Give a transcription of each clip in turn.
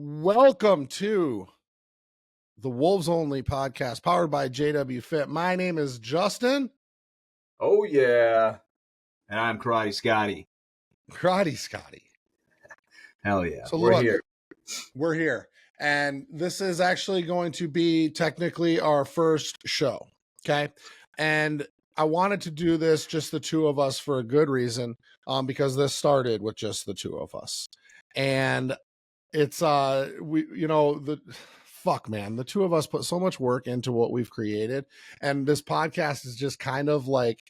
Welcome to the Wolves Only podcast powered by JWFIT. My name is Justin. Oh, yeah. And I'm Scotty. Scotty. Hell yeah. So We're here. We're here. And this is actually going to be technically our first show. Okay. And I wanted to do this just the two of us for a good reason, because this started with just the two of us. And it's the two of us put so much work into what we've created, and this podcast is just kind of like,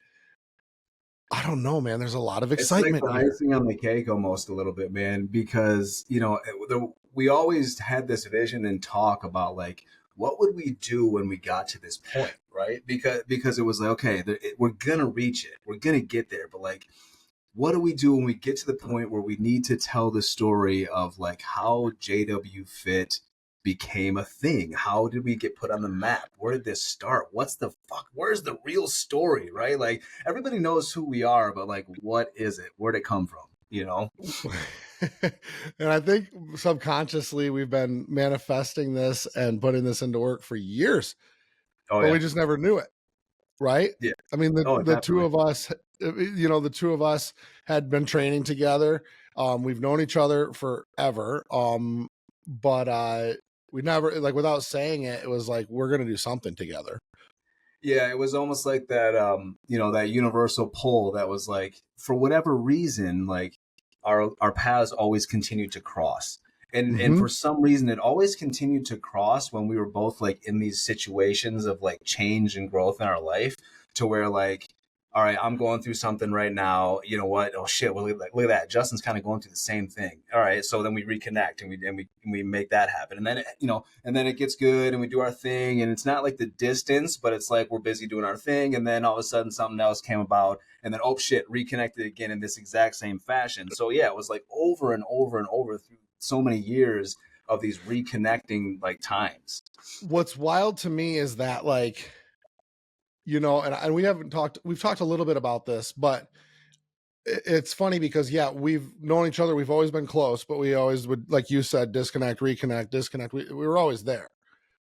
I don't know, man, there's a lot of excitement. It's like the icing on the cake almost a little bit, man, because we always had this vision and talk about like, what would we do when we got to this point, right? Because it was like, okay, we're gonna reach it, we're gonna get there, but like, what do we do when we get to the point where we need to tell the story of like how JWFIT became a thing? How did we get put on the map? Where did this start? What's the fuck? Where's the real story, right? Like everybody knows who we are, but like, what is it? Where'd it come from? You know? And I think subconsciously we've been manifesting this and putting this into work for years, but we just never knew it. Right? Yeah. I mean, the two of us, the two of us had been training together. We've known each other forever. But we never, like, without saying it, it was like, we're going to do something together. Yeah. It was almost like that, that universal pull that was like, for whatever reason, like our paths always continued to cross. And for some reason, it always continued to cross when we were both like in these situations of like change and growth in our life, to where like, all right, I'm going through something right now. You know what? Oh shit! Well, look at that. Justin's kind of going through the same thing. All right, so then we reconnect and we make that happen, and then it gets good and we do our thing, and it's not like the distance, but it's like we're busy doing our thing, and then all of a sudden something else came about, and then oh shit, reconnected again in this exact same fashion. So yeah, it was like over and over and over through so many years of these reconnecting like times. What's wild to me is that, like, and we've talked a little bit about this, but it's funny because we've known each other. We've always been close, but we always would, like you said, disconnect, reconnect, disconnect. We were always there.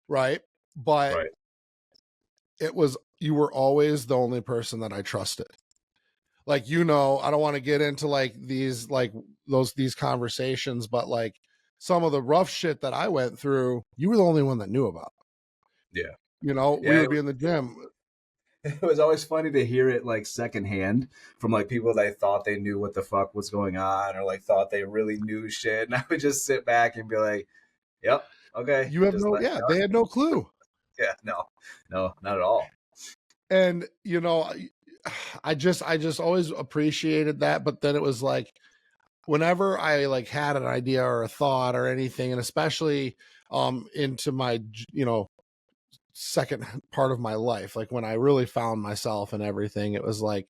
Right. But you were always the only person that I trusted. Like, I don't want to get into like these conversations, but like some of the rough shit that I went through, you were the only one that knew about. Yeah. We would be in the gym. It was always funny to hear it like secondhand from like people that thought they knew what the fuck was going on, or like thought they really knew shit. And I would just sit back and be like, yep, okay. They had no clue. Yeah, no, not at all. And, I just always appreciated that. But then it was like, whenever I like had an idea or a thought or anything, and especially into my, second part of my life, like when I really found myself and everything, it was like,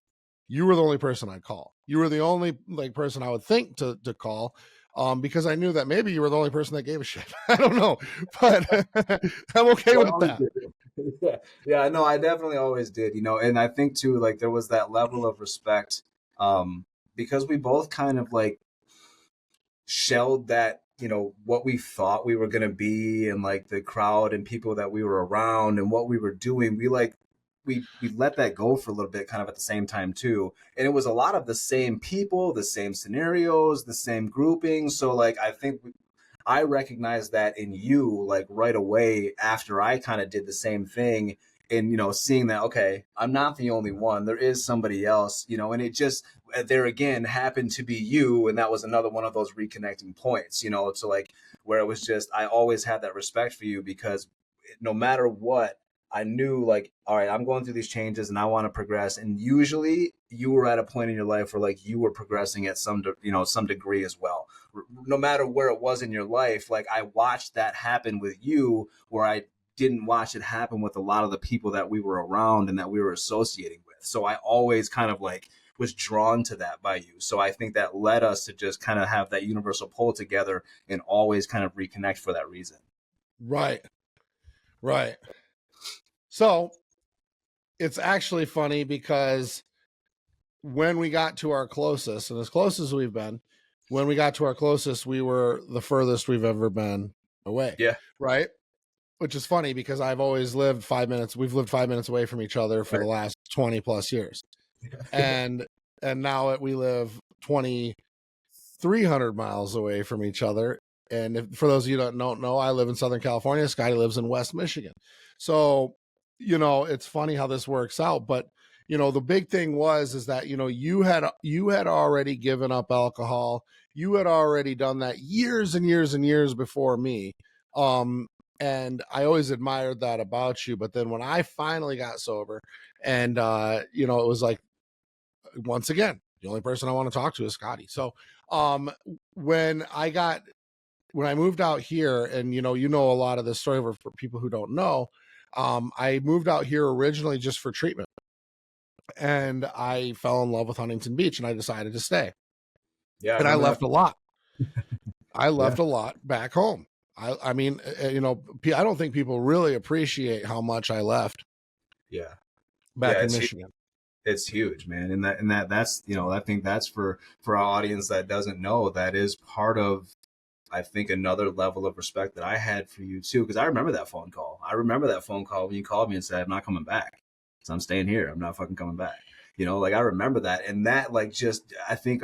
you were the only person I'd call. You were the only like person I would think to call, because I knew that maybe you were the only person that gave a shit. I don't know, but I'm okay with that. Yeah, no, I definitely always did, and I think too, like there was that level of respect, because we both kind of like shelled that, what we thought we were going to be, and like the crowd and people that we were around and what we were doing. We let that go for a little bit kind of at the same time too. And it was a lot of the same people, the same scenarios, the same groupings. So like, I think I recognized that in you like right away after I kind of did the same thing. And, seeing that, okay, I'm not the only one. There is somebody else, and it just, there again, happened to be you. And that was another one of those reconnecting points, to like, where it was just, I always had that respect for you, because no matter what, I knew like, all right, I'm going through these changes and I want to progress. And usually you were at a point in your life where like you were progressing at some degree as well. No matter where it was in your life, like I watched that happen with you, where I didn't watch it happen with a lot of the people that we were around and that we were associating with. So I always kind of like was drawn to that by you. So I think that led us to just kind of have that universal pull together and always kind of reconnect for that reason. Right. So it's actually funny because when we got to our closest, and as close as we've been, when we got to our closest, we were the furthest we've ever been away. Yeah. Right. Which is funny because I've always lived 5 minutes. We've lived 5 minutes away from each other for the last 20 plus years. And now we live 2,300 miles away from each other. And for those of you that don't know, I live in Southern California. Scotty lives in West Michigan. So, it's funny how this works out. But, the big thing is that, you had already given up alcohol. You had already done that years and years and years before me. And I always admired that about you. But then when I finally got sober and, it was like, once again, the only person I want to talk to is Scotty. So when I moved out here, and a lot of this story for people who don't know, I moved out here originally just for treatment. And I fell in love with Huntington Beach and I decided to stay. Yeah. And I left a lot. I left a lot back home. I mean, I don't think people really appreciate how much I left. Yeah. Back in Michigan. It's huge, man. And that's, I think that's for our audience that doesn't know, that is part of, I think, another level of respect that I had for you too. Cause I remember that phone call. I remember that phone call when you called me and said, I'm not coming back. So I'm staying here. I'm not fucking coming back. I remember that. And that, like, just, I think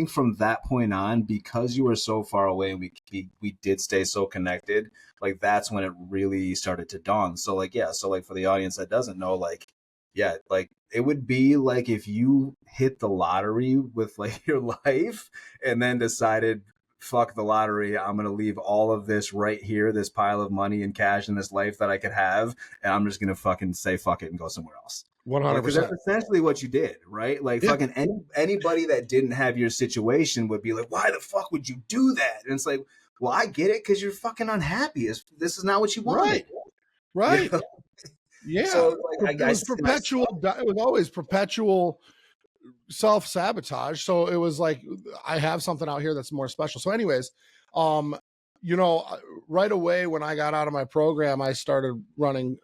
from that point on, because you were so far away and we did stay so connected, like, that's when it really started to dawn. So like, yeah. So like, for the audience that doesn't know, like, yeah, like, it would be like if you hit the lottery with like your life and then decided, fuck the lottery, I'm going to leave all of this right here, this pile of money and cash in this life that I could have, and I'm just going to fucking say fuck it and go somewhere else. 100%. Because that's essentially what you did, right? Like, yeah. Fucking anybody that didn't have your situation would be like, why the fuck would you do that? And it's like, well, I get it, because you're fucking unhappy. This is not what you wanted. Right. Yeah. So, like, it was always perpetual self-sabotage. So it was like, I have something out here that's more special. So anyways, right away when I got out of my program, I started running,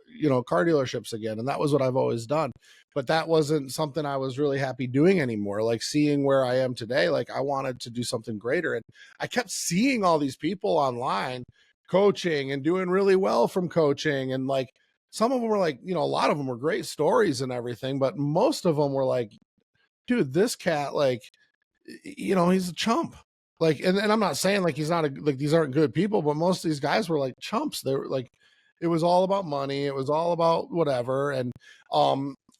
car dealerships again. And that was what I've always done. But that wasn't something I was really happy doing anymore. Like, seeing where I am today, like, I wanted to do something greater. And I kept seeing all these people online coaching and doing really well from coaching. And like, some of them were like, a lot of them were great stories and everything, but most of them were like, dude, this cat, like, he's a chump. Like, and I'm not saying like he's not like these aren't good people, but most of these guys were like chumps. They were like, it was all about money. It was all about whatever. And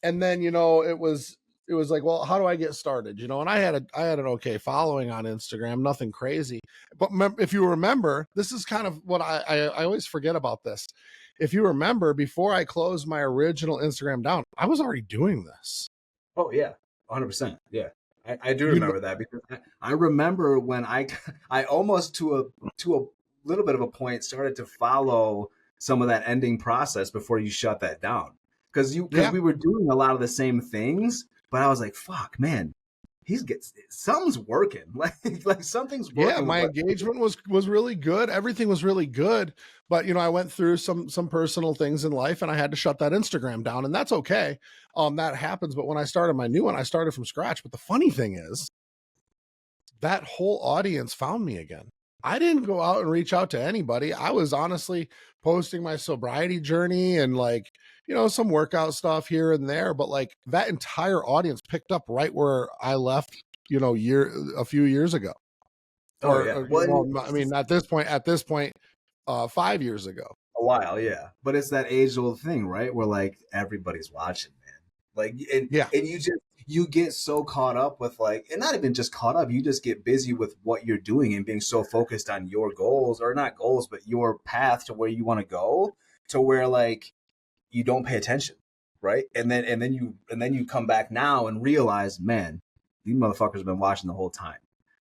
then, it was like, well, how do I get started? And I had an okay following on Instagram, nothing crazy. But if you remember, this is kind of what I always forget about this. If you remember, before I closed my original Instagram down, I was already doing this. Oh yeah. 100%. Yeah. I do remember that, because I remember when I almost to a little bit of a point started to follow some of that ending process before you shut that down. Because we were doing a lot of the same things, but I was like, fuck, man, something's working. Like something's working. Yeah, my engagement was really good. Everything was really good. But I went through some personal things in life, and I had to shut that Instagram down, and that's okay. That happens. But when I started my new one, I started from scratch. But the funny thing is, that whole audience found me again. I didn't go out and reach out to anybody. I was honestly posting my sobriety journey and like, some workout stuff here and there. But like, that entire audience picked up right where I left, a few years ago. I mean, at this point, 5 years ago. A while, yeah. But it's that age-old thing, right? Where like everybody's watching, man. Like, and you get so caught up with like, and not even just caught up, you just get busy with what you're doing and being so focused on your goals, or not goals, but your path to where you want to go, to where like you don't pay attention, right? And then you come back now and realize, man, these motherfuckers have been watching the whole time,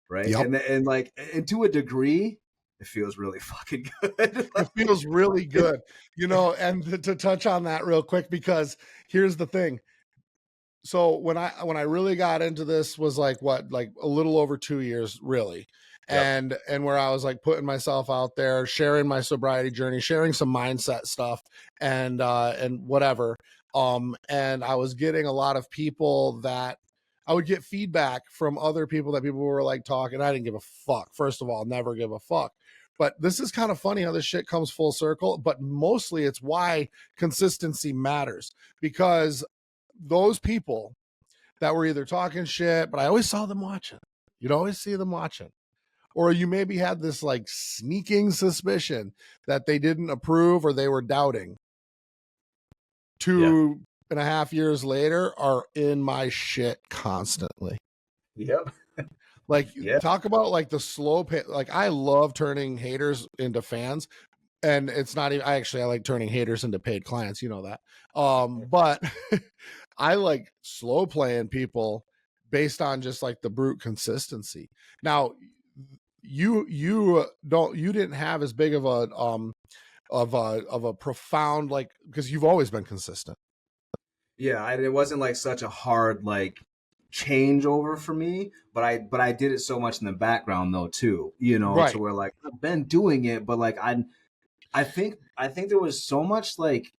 right? Yep. And to a degree, it feels really fucking good. It feels really good, and to touch on that real quick, because here's the thing. So when I really got into this was like a little over 2 years, really. Yep. And where I was like putting myself out there, sharing my sobriety journey, sharing some mindset stuff and whatever. And I was getting a lot of people that I would get feedback from other people that people were like talking. I didn't give a fuck. First of all, never give a fuck. But this is kind of funny how this shit comes full circle. But mostly it's why consistency matters, because those people that were either talking shit, but I always saw them watching. You'd always see them watching. Or you maybe had this like sneaking suspicion that they didn't approve or they were doubting. 2.5 years later are in my shit constantly. Yep. Like, talk about like the slow like I love turning haters into fans, and it's not even, I like turning haters into paid clients, you know that. But I like slow playing people based on just like the brute consistency. Now, you didn't have as big of a profound, like, because you've always been consistent. Yeah, it wasn't like such a hard like changeover for me, but I did it so much in the background though too, you know, Right. to where like I've been doing it, but like I think there was so much like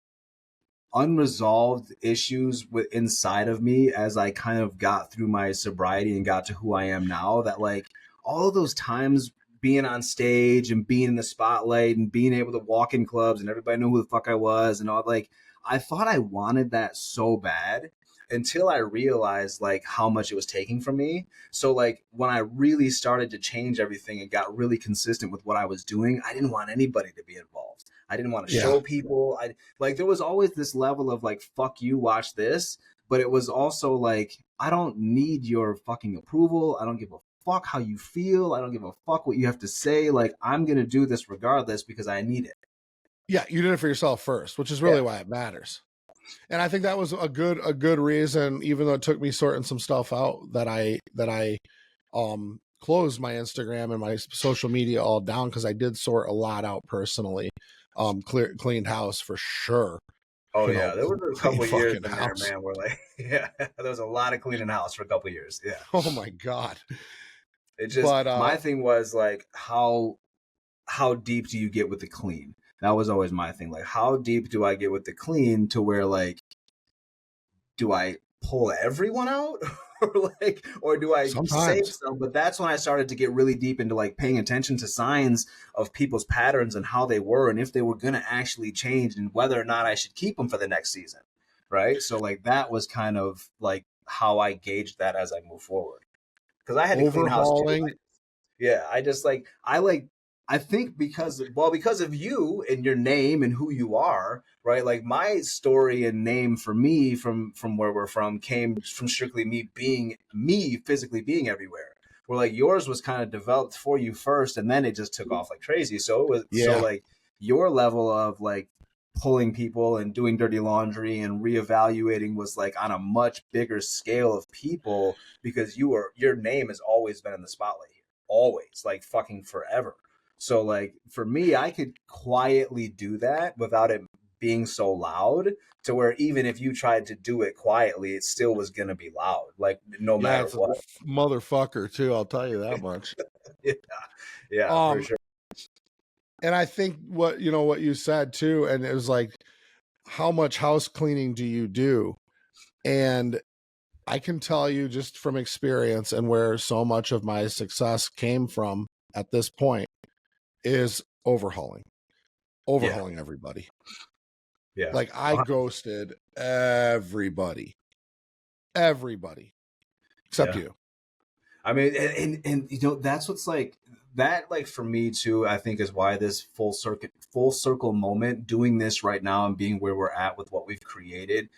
unresolved issues with inside of me as I kind of got through my sobriety and got to who I am now, that like all of those times being on stage and being in the spotlight and being able to walk in clubs and everybody knew who the fuck I was and all, like I thought I wanted that so bad until I realized like how much it was taking from me. So like when I really started to change everything and got really consistent with what I was doing, I didn't want anybody to be involved. I didn't want to show people. I like there was always this level of like, fuck you, watch this. But it was also like, I don't need your fucking approval. I don't give a fuck how you feel. I don't give a fuck what you have to say. Like, I'm going to do this regardless because I need it. Yeah, you did it for yourself first, which is really why it matters. And I think that was a good reason, even though it took me sorting some stuff out, that I closed my Instagram and my social media all down, because I did sort a lot out personally. Cleaned house for sure. Oh yeah, there was a couple of years in there, house. man. Where like, yeah, there was a lot of cleaning house for a couple of years. Yeah. Oh my god. It just, my thing was like, how deep do you get with the clean? That was always my thing. Like, how deep do I get with the clean to where like, do I pull everyone out? or do I save some? But that's when I started to get really deep into like paying attention to signs of people's patterns and how they were, and if they were going to actually change, and whether or not I should keep them for the next season. Right. So like that was kind of like how I gauged that as I move forward. Because I had to clean house too. I think because of you and your name and who you are, right? Like my story and name for me from where we're from came from strictly me being me, physically being everywhere. Where like yours was kind of developed for you first, and then it just took off like crazy. So it was so like your level of like pulling people and doing dirty laundry and reevaluating was like on a much bigger scale of people, because your name has always been in the spotlight here. Always, like fucking forever. So like for me, I could quietly do that without it being so loud, to where even if you tried to do it quietly, it still was going to be loud, like no matter what. Motherfucker too, I'll tell you that much. Yeah, for sure. And I think what you said too, and it was like, how much house cleaning do you do? And I can tell you just from experience, and where so much of my success came from at this point, is overhauling everybody. Yeah. Like I ghosted everybody except you. I mean, and you know, that's what's like that, like for me too, I think is why this full circle moment, doing this right now and being where we're at with what we've created,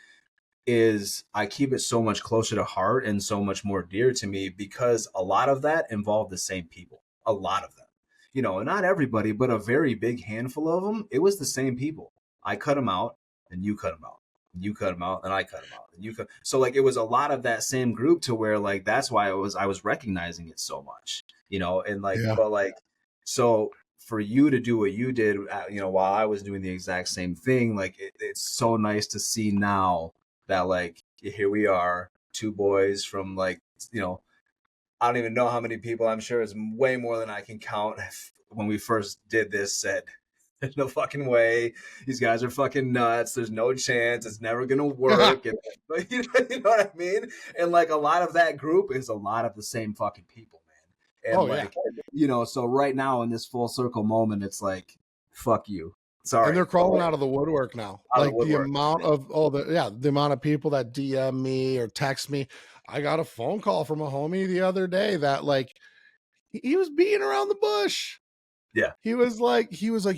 is I keep it so much closer to heart and so much more dear to me, because a lot of that involved the same people. A lot of them, you know, not everybody, but a very big handful of them. It was the same people. I cut them out and you cut them out. You cut them out and I cut them out and you cut. So like it was a lot of that same group, to where like that's why I was recognizing it so much, you know, and like but like so for you to do what you did, you know, while I was doing the exact same thing, like it's so nice to see now that like here we are, two boys from like, you know, I don't even know how many people, I'm sure it's way more than I can count, when we first did this, said, There's no fucking way. These guys are fucking nuts. There's no chance. It's never gonna work. And you know what I mean? And like a lot of that group is a lot of the same fucking people, man. And like, so right now in this full circle moment, it's like, fuck you. Sorry. And they're crawling out of the woodwork now. Like the amount of the amount of people that DM me or text me. I got a phone call from a homie the other day that like he was beating around the bush. Yeah. He was like,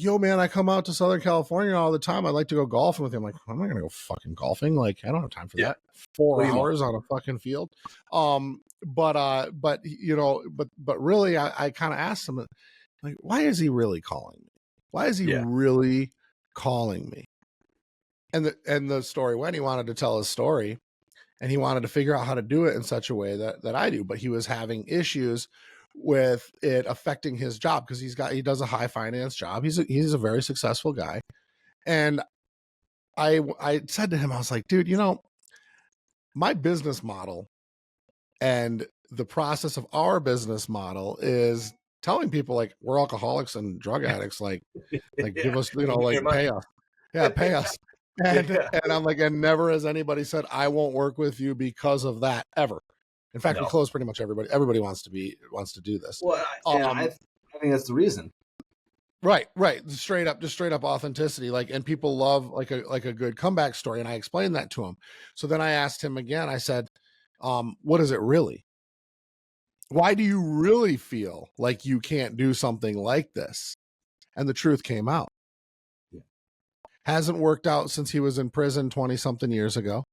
yo, man, I come out to Southern California all the time. I'd like to go golfing with him. I'm like, I'm not going to go fucking golfing. Like, I don't have time for that. 4 hours on a fucking field. But really, I kind of asked him, like, why is he really calling me? Why is he really calling me? And the story went, he wanted to tell his story and he wanted to figure out how to do it in such a way that I do, but he was having issues with it affecting his job because he does a high finance job. He's a very successful guy. And I said to him, I was like, dude, my business model and the process of our business model is telling people like we're alcoholics and drug addicts, like give us, like pay us. Yeah, pay us. And I'm like, and never has anybody said I won't work with you because of that ever. In fact, we close pretty much everybody. Everybody wants to do this. Well, I think that's the reason. Right. Just straight up authenticity. Like, and people love like a good comeback story. And I explained that to him. So then I asked him again, I said, what is it really? Why do you really feel like you can't do something like this? And the truth came out. Yeah. Hasn't worked out since he was in prison 20 something years ago.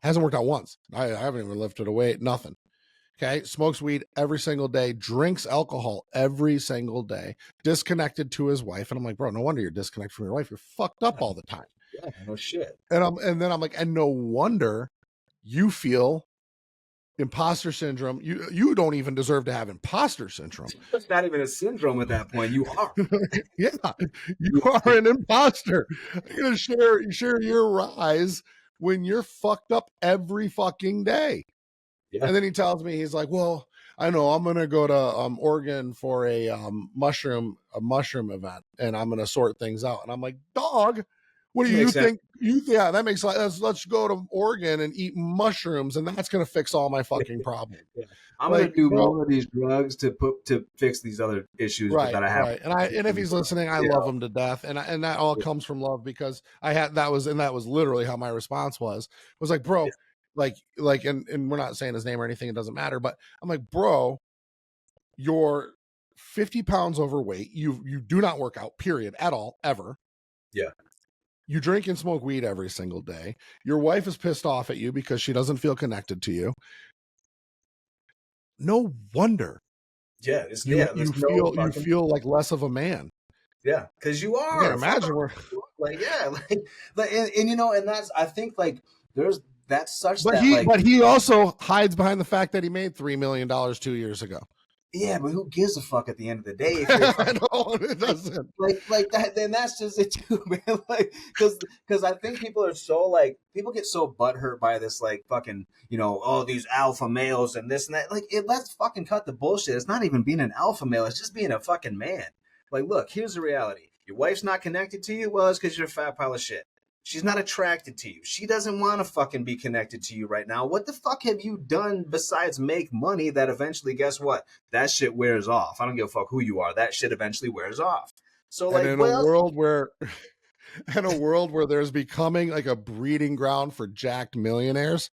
Hasn't worked out once. I haven't even lifted a weight, nothing. Okay. Smokes weed every single day, drinks alcohol every single day, disconnected to his wife. And I'm like, bro, no wonder you're disconnected from your wife. You're fucked up all the time. Yeah, no shit. And then I'm like, and no wonder you feel imposter syndrome. You don't even deserve to have imposter syndrome. It's not even a syndrome at that point. You are. Yeah, you are an imposter. You're gonna share your rise when you're fucked up every fucking day. Yeah. And then he tells me, he's like, well, I know I'm going to go to Oregon for a mushroom event and I'm going to sort things out. And I'm like, dog, what do you think? Yeah, that makes sense. Let's go to Oregon and eat mushrooms and that's going to fix all my fucking problems. Yeah. I'm going to do more of these drugs to fix these other issues that I have. Right. And if he's listening, I love him to death. And that all comes from love because that was literally how my response was like, bro, and we're not saying his name or anything. It doesn't matter. But I'm like, bro, you're 50 pounds overweight. You do not work out, period, at all, ever. Yeah. You drink and smoke weed every single day. Your wife is pissed off at you because she doesn't feel connected to you. No wonder. Yeah. You feel like less of a man. Yeah. Cause you are. I can't imagine and that's, I think like that's such but that but he also hides behind the fact that he made $3 million 2 years ago. Yeah, but who gives a fuck at the end of the day? If I know, it doesn't. Like that, then that's just it too, man. Like, because I think people are so people get so butthurt by this fucking these alpha males and this and that. Let's fucking cut the bullshit. It's not even being an alpha male. It's just being a fucking man. Like, look, here's the reality. Your wife's not connected to you. Well, it's because you're a fat pile of shit. She's not attracted to you. She doesn't want to fucking be connected to you right now. What the fuck have you done besides make money that eventually, guess what? That shit wears off. I don't give a fuck who you are. That shit eventually wears off. So a world where there's becoming like a breeding ground for jacked millionaires,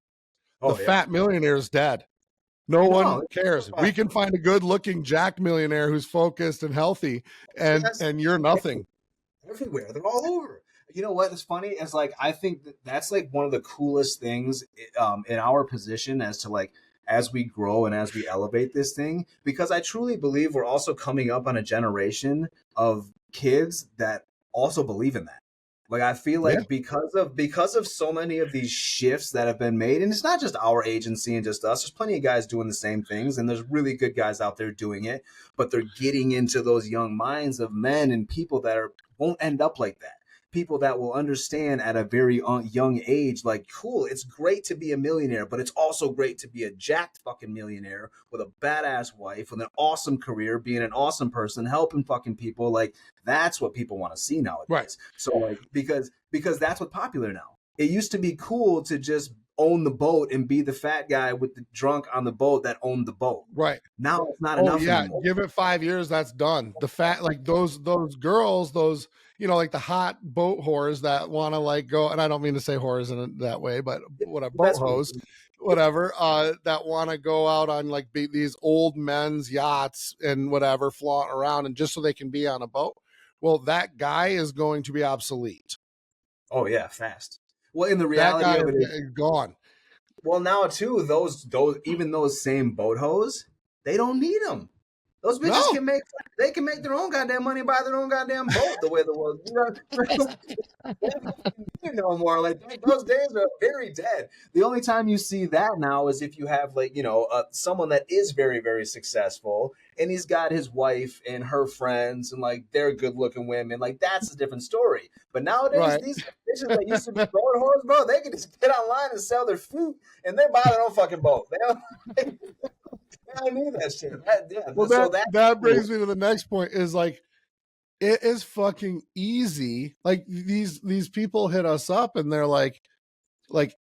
fat millionaire is dead. No one cares. We can find a good looking jacked millionaire who's focused and healthy and you're nothing. Everywhere. They're all over. You know what is funny? It's I think that's one of the coolest things in our position as we grow and as we elevate this thing, because I truly believe we're also coming up on a generation of kids that also believe in that. I feel because of so many of these shifts that have been made, and it's not just our agency and just us, there's plenty of guys doing the same things and there's really good guys out there doing it, but they're getting into those young minds of men and people that won't end up like that. people that will understand at a very young age, like, cool, it's great to be a millionaire, but it's also great to be a jacked fucking millionaire with a badass wife, with an awesome career, being an awesome person, helping fucking people. Like, that's what people want to see nowadays. Right. So like, because that's what's popular now. It used to be cool to just own the boat and be the fat guy with the drunk on the boat that owned the boat. Right. Now it's not Oh enough yeah, anymore. give it 5 years, that's done. The fat, like those girls, those, you know, like the hot boat whores that want to like go, and I don't mean to say whores in that way, but what a boat hose, whatever, that want to go out on like these old men's yachts and whatever, flaunting around, and just so they can be on a boat. Well, that guy is going to be obsolete. Oh yeah, fast. Well, in the That reality guy of it is gone. well, now too, those same boat hoes, they don't need them. Those bitches No. can make their own goddamn money, buy their own goddamn boat. The way the world, you know, no more. Like, those days are very dead. The only time you see that now is if you have, like, you know, someone that is very, very successful, and he's got his wife and her friends, and like they're good looking women. Like, that's a different story. But nowadays, Right. these bitches that used to be boat whores, bro, they can just get online and sell their food, and they buy their own fucking boat. They don't need that shit. Well, that brings me to the next point, is like, it is fucking easy. Like these people hit us up and they're like, it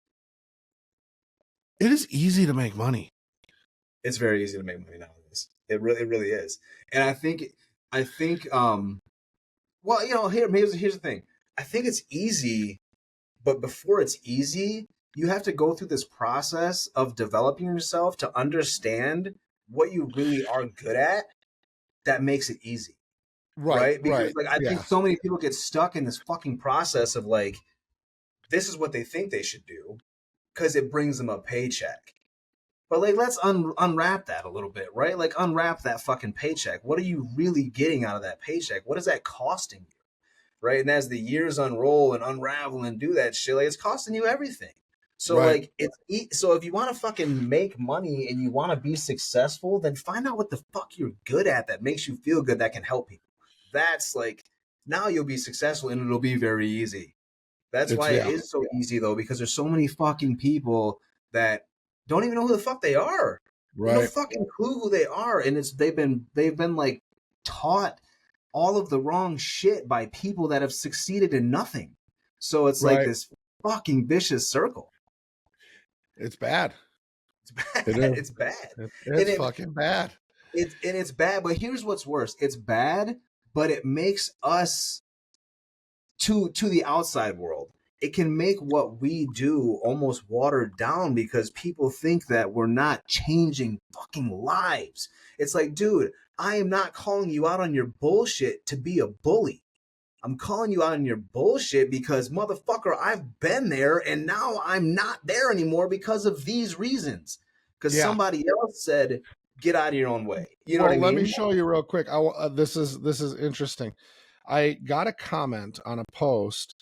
is easy to make money. It's very easy to make money nowadays. It really is. And I think, well, you know, here's the thing. I think it's easy, but before it's easy, you have to go through this process of developing yourself to understand what you really are good at. That makes it easy. Right? Because like, I think so many people get stuck in this fucking process of like, this is what they think they should do because it brings them a paycheck. But like, let's unwrap that a little bit, right? Like, unwrap that fucking paycheck. What are you really getting out of that paycheck? What is that costing you? Right? And as the years unroll and unravel and do that shit, like, it's costing you everything. So like, so if you want to fucking make money and you want to be successful, then find out what the fuck you're good at that makes you feel good, that can help people. That's like, now you'll be successful and it'll be very easy. That's why it is so easy though, because there's so many fucking people that don't even know who the fuck they are. Right. They don't fucking clue who they are. And they've been like taught all of the wrong shit by people that have succeeded in nothing. So it's like this fucking vicious circle. It's bad. It's bad. It's bad. It's fucking bad. It's bad, but here's what's worse. It's bad, but it makes us to the outside world. It can make what we do almost watered down because people think that we're not changing fucking lives. It's like, dude, I am not calling you out on your bullshit to be a bully. I'm calling you out on your bullshit because, motherfucker, I've been there and now I'm not there anymore because of these reasons. Because somebody else said, get out of your own way. You know what I mean? Let me show you real quick. This is interesting. I got a comment on a post.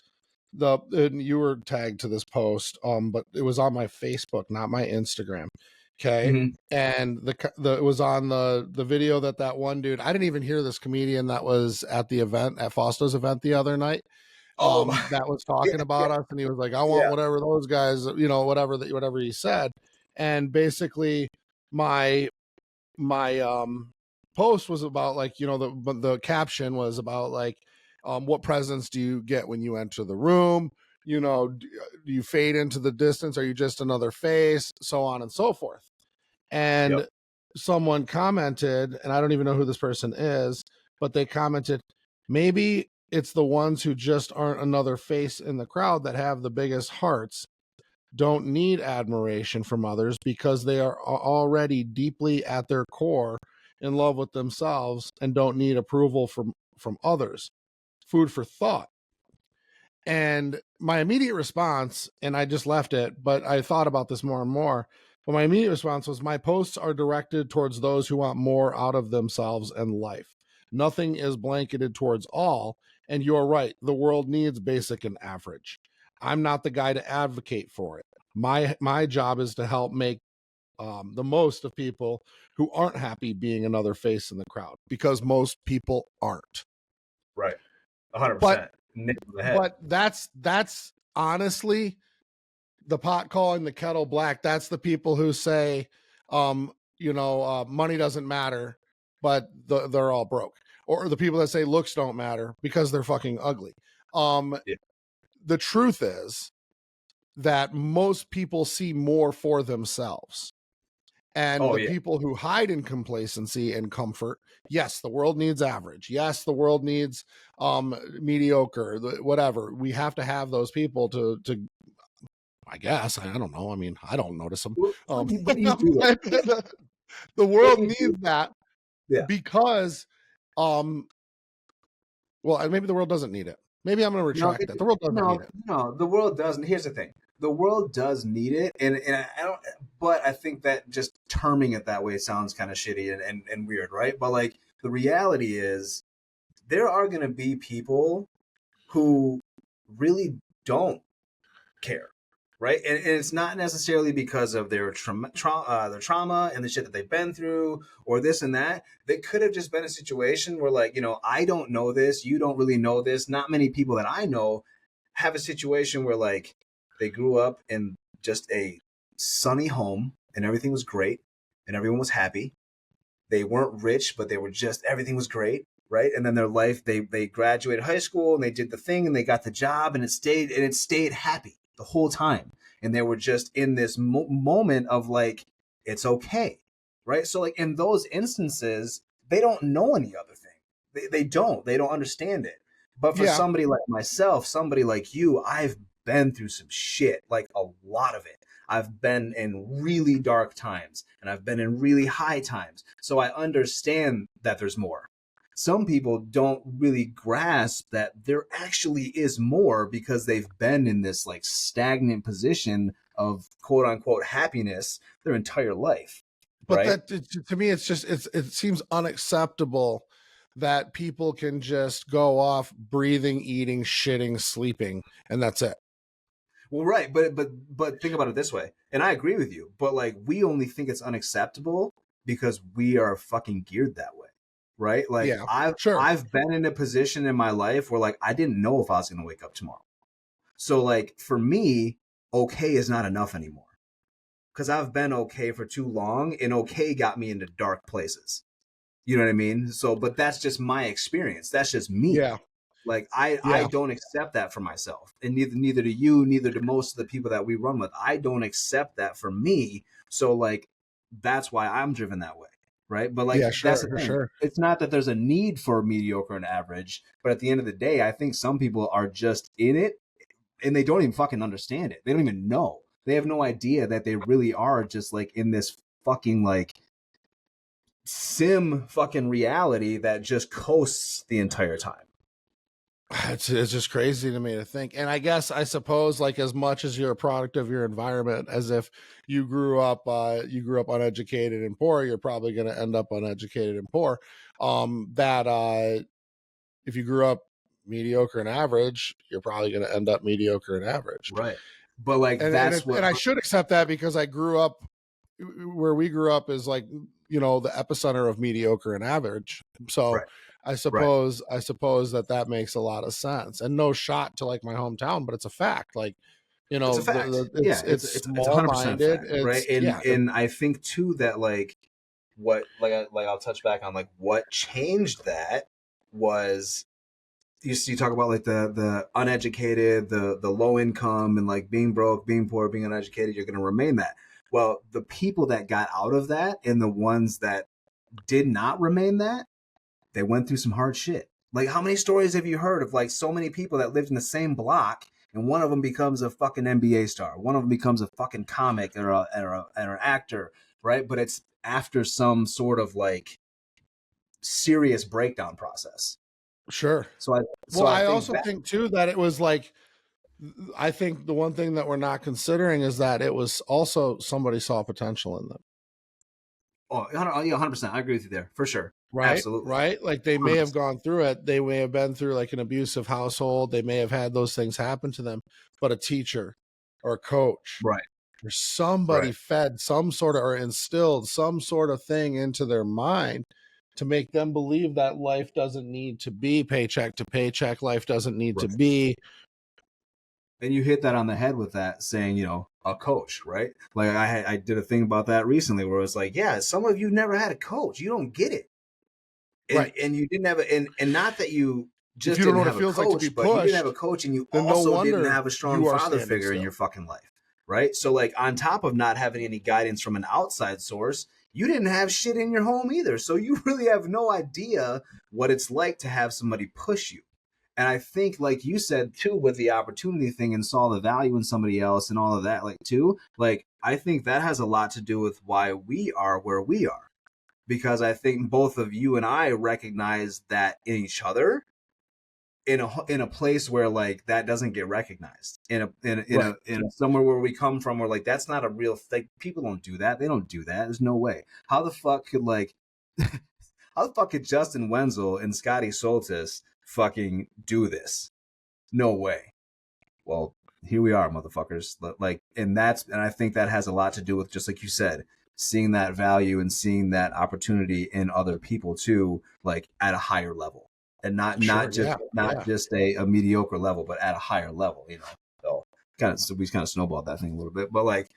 And you were tagged to this post, but it was on my Facebook, not my Instagram. Okay. Mm-hmm. And it was on the video that one dude, I didn't even hear this comedian that was at the event, at Foster's event the other night. That was talking about us, and he was like, I want whatever those guys, you know, whatever he said. And basically my post was about, like, you know, the caption was about like, what presents do you get when you enter the room? You know, do you fade into the distance? Are you just another face? So on and so forth. And someone commented, and I don't even know who this person is, but they commented, maybe it's the ones who just aren't another face in the crowd that have the biggest hearts, don't need admiration from others because they are already deeply at their core in love with themselves and don't need approval from others. Food for thought. And my immediate response, and I just left it, but I thought about this more and more, but my immediate response was, my posts are directed towards those who want more out of themselves and life. Nothing is blanketed towards all, and you're right, the world needs basic and average. I'm not the guy to advocate for it. My job is to help make the most of people who aren't happy being another face in the crowd, because most people aren't. Right. 100%. nail on the head. But that's honestly the pot calling the kettle black. That's the people who say, money doesn't matter, but they're all broke. Or the people that say looks don't matter because they're fucking ugly. Yeah. The truth is that most people see more for themselves. And the people who hide in complacency and comfort, yes, the world needs average. Yes, the world needs mediocre, whatever. We have to have those people to I guess. I don't know. I mean, I don't notice them. But you do it. The world needs that because, well, maybe the world doesn't need it. Maybe I'm going to retract that. The world doesn't need it. No, the world doesn't. Here's the thing. The world does need it. And I don't, but I think that just terming it that way sounds kind of shitty and weird, right? But like the reality is there are going to be people who really don't care. Right. And it's not necessarily because of their trauma and the shit that they've been through or this and that. They could have just been a situation where, like, I don't know this. You don't really know this. Not many people that I know have a situation where, like, they grew up in just a sunny home and everything was great and everyone was happy. They weren't rich, but they were just, everything was great. Right. And then their life, they graduated high school and they did the thing and they got the job and it stayed happy the whole time. And they were just in this moment of like, it's okay. Right. So like in those instances, they don't know any other thing. They don't understand it. But for somebody like myself, somebody like you, I've been through some shit, like a lot of it. I've been in really dark times and I've been in really high times. So I understand that there's more. Some people don't really grasp that there actually is more because they've been in this like stagnant position of quote unquote happiness their entire life. But right? that to me, it's just it seems unacceptable that people can just go off breathing, eating, shitting, sleeping, and that's it. Well, right, but think about it this way, and I agree with you. But like, we only think it's unacceptable because we are fucking geared that way. Right? Like I've been in a position in my life where like I didn't know if I was going to wake up tomorrow. So like for me, okay is not enough anymore. Cuz I've been okay for too long and okay got me into dark places. You know what I mean? So but that's just my experience. That's just me. Yeah. Like I don't accept that for myself. And neither do you, neither do most of the people that we run with. I don't accept that for me. So like that's why I'm driven that way. Right. But like, that's the thing. It's not that there's a need for mediocre and average, but at the end of the day, I think some people are just in it and they don't even fucking understand it. They don't even know. They have no idea that they really are just like in this fucking like sim fucking reality that just coasts the entire time. It's just crazy to me to think. And I suppose like as much as you're a product of your environment, as if you grew up uneducated and poor, you're probably going to end up uneducated and poor. If you grew up mediocre and average, you're probably going to end up mediocre and average. Right. But like, and I should accept that because I grew up where we grew up is like, the epicenter of mediocre and average. So I suppose that makes a lot of sense, and no shot to like my hometown, but it's a fact. Like, it's a fact. It's small-minded, right? And I think too that like what I'll touch back on like what changed that was you talk about like the uneducated, the low income, and like being broke, being poor, being uneducated. You're going to remain that. Well, the people that got out of that and the ones that did not remain that, they went through some hard shit. Like, how many stories have you heard of like so many people that lived in the same block and one of them becomes a fucking NBA star, one of them becomes a fucking comic or an actor, right? But it's after some sort of like serious breakdown process. Sure. I also think too that it was like, I think the one thing that we're not considering is that it was also somebody saw potential in them. Oh, yeah, 100%. I agree with you there for sure. Right. Absolutely. Right. Like they may have gone through it. They may have been through like an abusive household. They may have had those things happen to them, but a teacher or a coach, right, or somebody fed some sort of or instilled some sort of thing into their mind to make them believe that life doesn't need to be paycheck to paycheck. Life doesn't need to Right. be. And you hit that on the head with that saying, a coach, right? Like I did a thing about that recently where it's like, yeah, some of you never had a coach. You don't get it. Right. And you didn't have and not that you If just you don't know didn't what it have a feels like to be coach, but you didn't have a pushed, coach and you then no also didn't wonder have a strong you are father standing figure in still. your fucking life. Right. So like on top of not having any guidance from an outside source, you didn't have shit in your home either. So you really have no idea what it's like to have somebody push you. And I think, like you said too, with the opportunity thing and saw the value in somebody else and all of that, like too, like I think that has a lot to do with why we are where we are. Because I think both of you and I recognize that in each other in a place where like that doesn't get recognized in a somewhere where we come from where like that's not a real thing. People don't do that. They don't do that. There's no way. How the fuck could Justin Wenzel and Scotty Soltys fucking do this? No way. Well, here we are, motherfuckers. Like, and I think that has a lot to do with, just like you said, seeing that value and seeing that opportunity in other people too, like at a higher level, and not just a mediocre level, but at a higher level. So we kind of snowballed that thing a little bit, but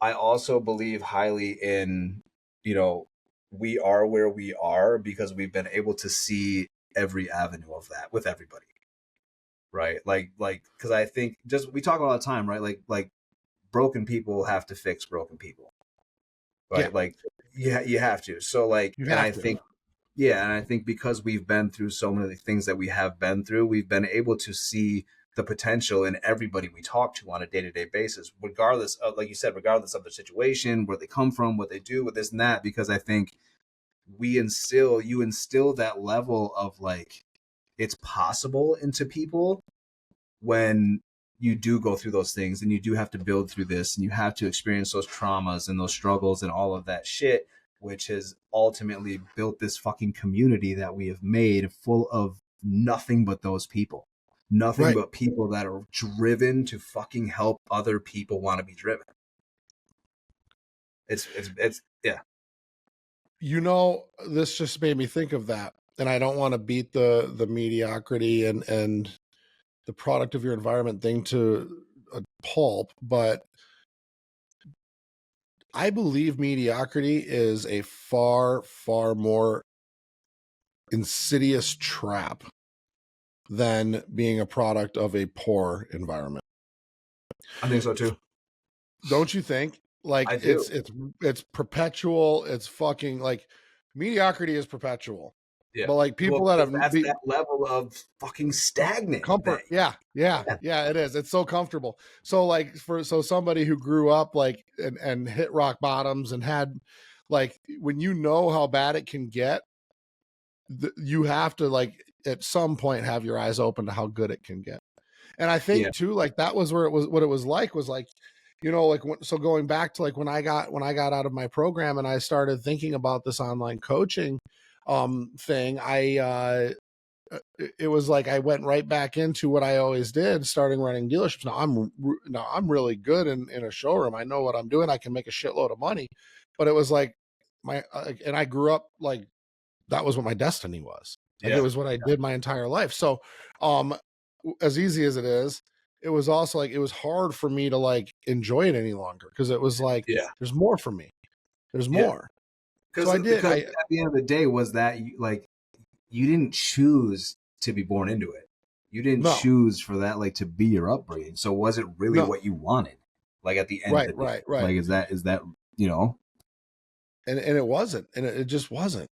I also believe highly in, we are where we are because we've been able to see every avenue of that with everybody. Right. Like, because I think we talk all the time, right? Like broken people have to fix broken people. Right. Yeah. Like, you have to. So like, and I think because we've been through so many things that we have been through, we've been able to see the potential in everybody we talk to on a day-to-day basis, regardless of, like you said, regardless of the situation, where they come from, what they do with this and that, because I think you instill that level of like, it's possible into people when you do go through those things and you do have to build through this and you have to experience those traumas and those struggles and all of that shit, which has ultimately built this fucking community that we have made full of nothing but those people. Nothing but people that are driven to fucking help other people want to be driven. It's yeah. This just made me think of that. And I don't want to beat the mediocrity and the product of your environment thing to a pulp, but I believe mediocrity is a far, far more insidious trap than being a product of a poor environment. I think so too. Don't you think? Like, I do. it's perpetual. It's fucking like mediocrity is perpetual. Yeah. But like people that have that level of fucking stagnant comfort. Yeah, it is. It's so comfortable. So like so somebody who grew up like and hit rock bottoms and had like, when you know how bad it can get, you have to like at some point have your eyes open to how good it can get. And I think too, like that was where what it was like, like, so going back to like when I got out of my program and I started thinking about this online coaching thing, it was like I went right back into what I always did, starting running dealerships. Now I'm really good in a showroom. I know what I'm doing. I can make a shitload of money. But it was like and I grew up like that was what my destiny was. Like it was what I did my entire life. So as easy as it is, it was also like it was hard for me to like enjoy it any longer, because it was like there's more for me. There's more. So I did. Because at the end of the day, was that you didn't choose to be born into it. You didn't choose for that, like, to be your upbringing. So was it really what you wanted? Like at the end of the day, right. Like, is that And it wasn't, and it just wasn't.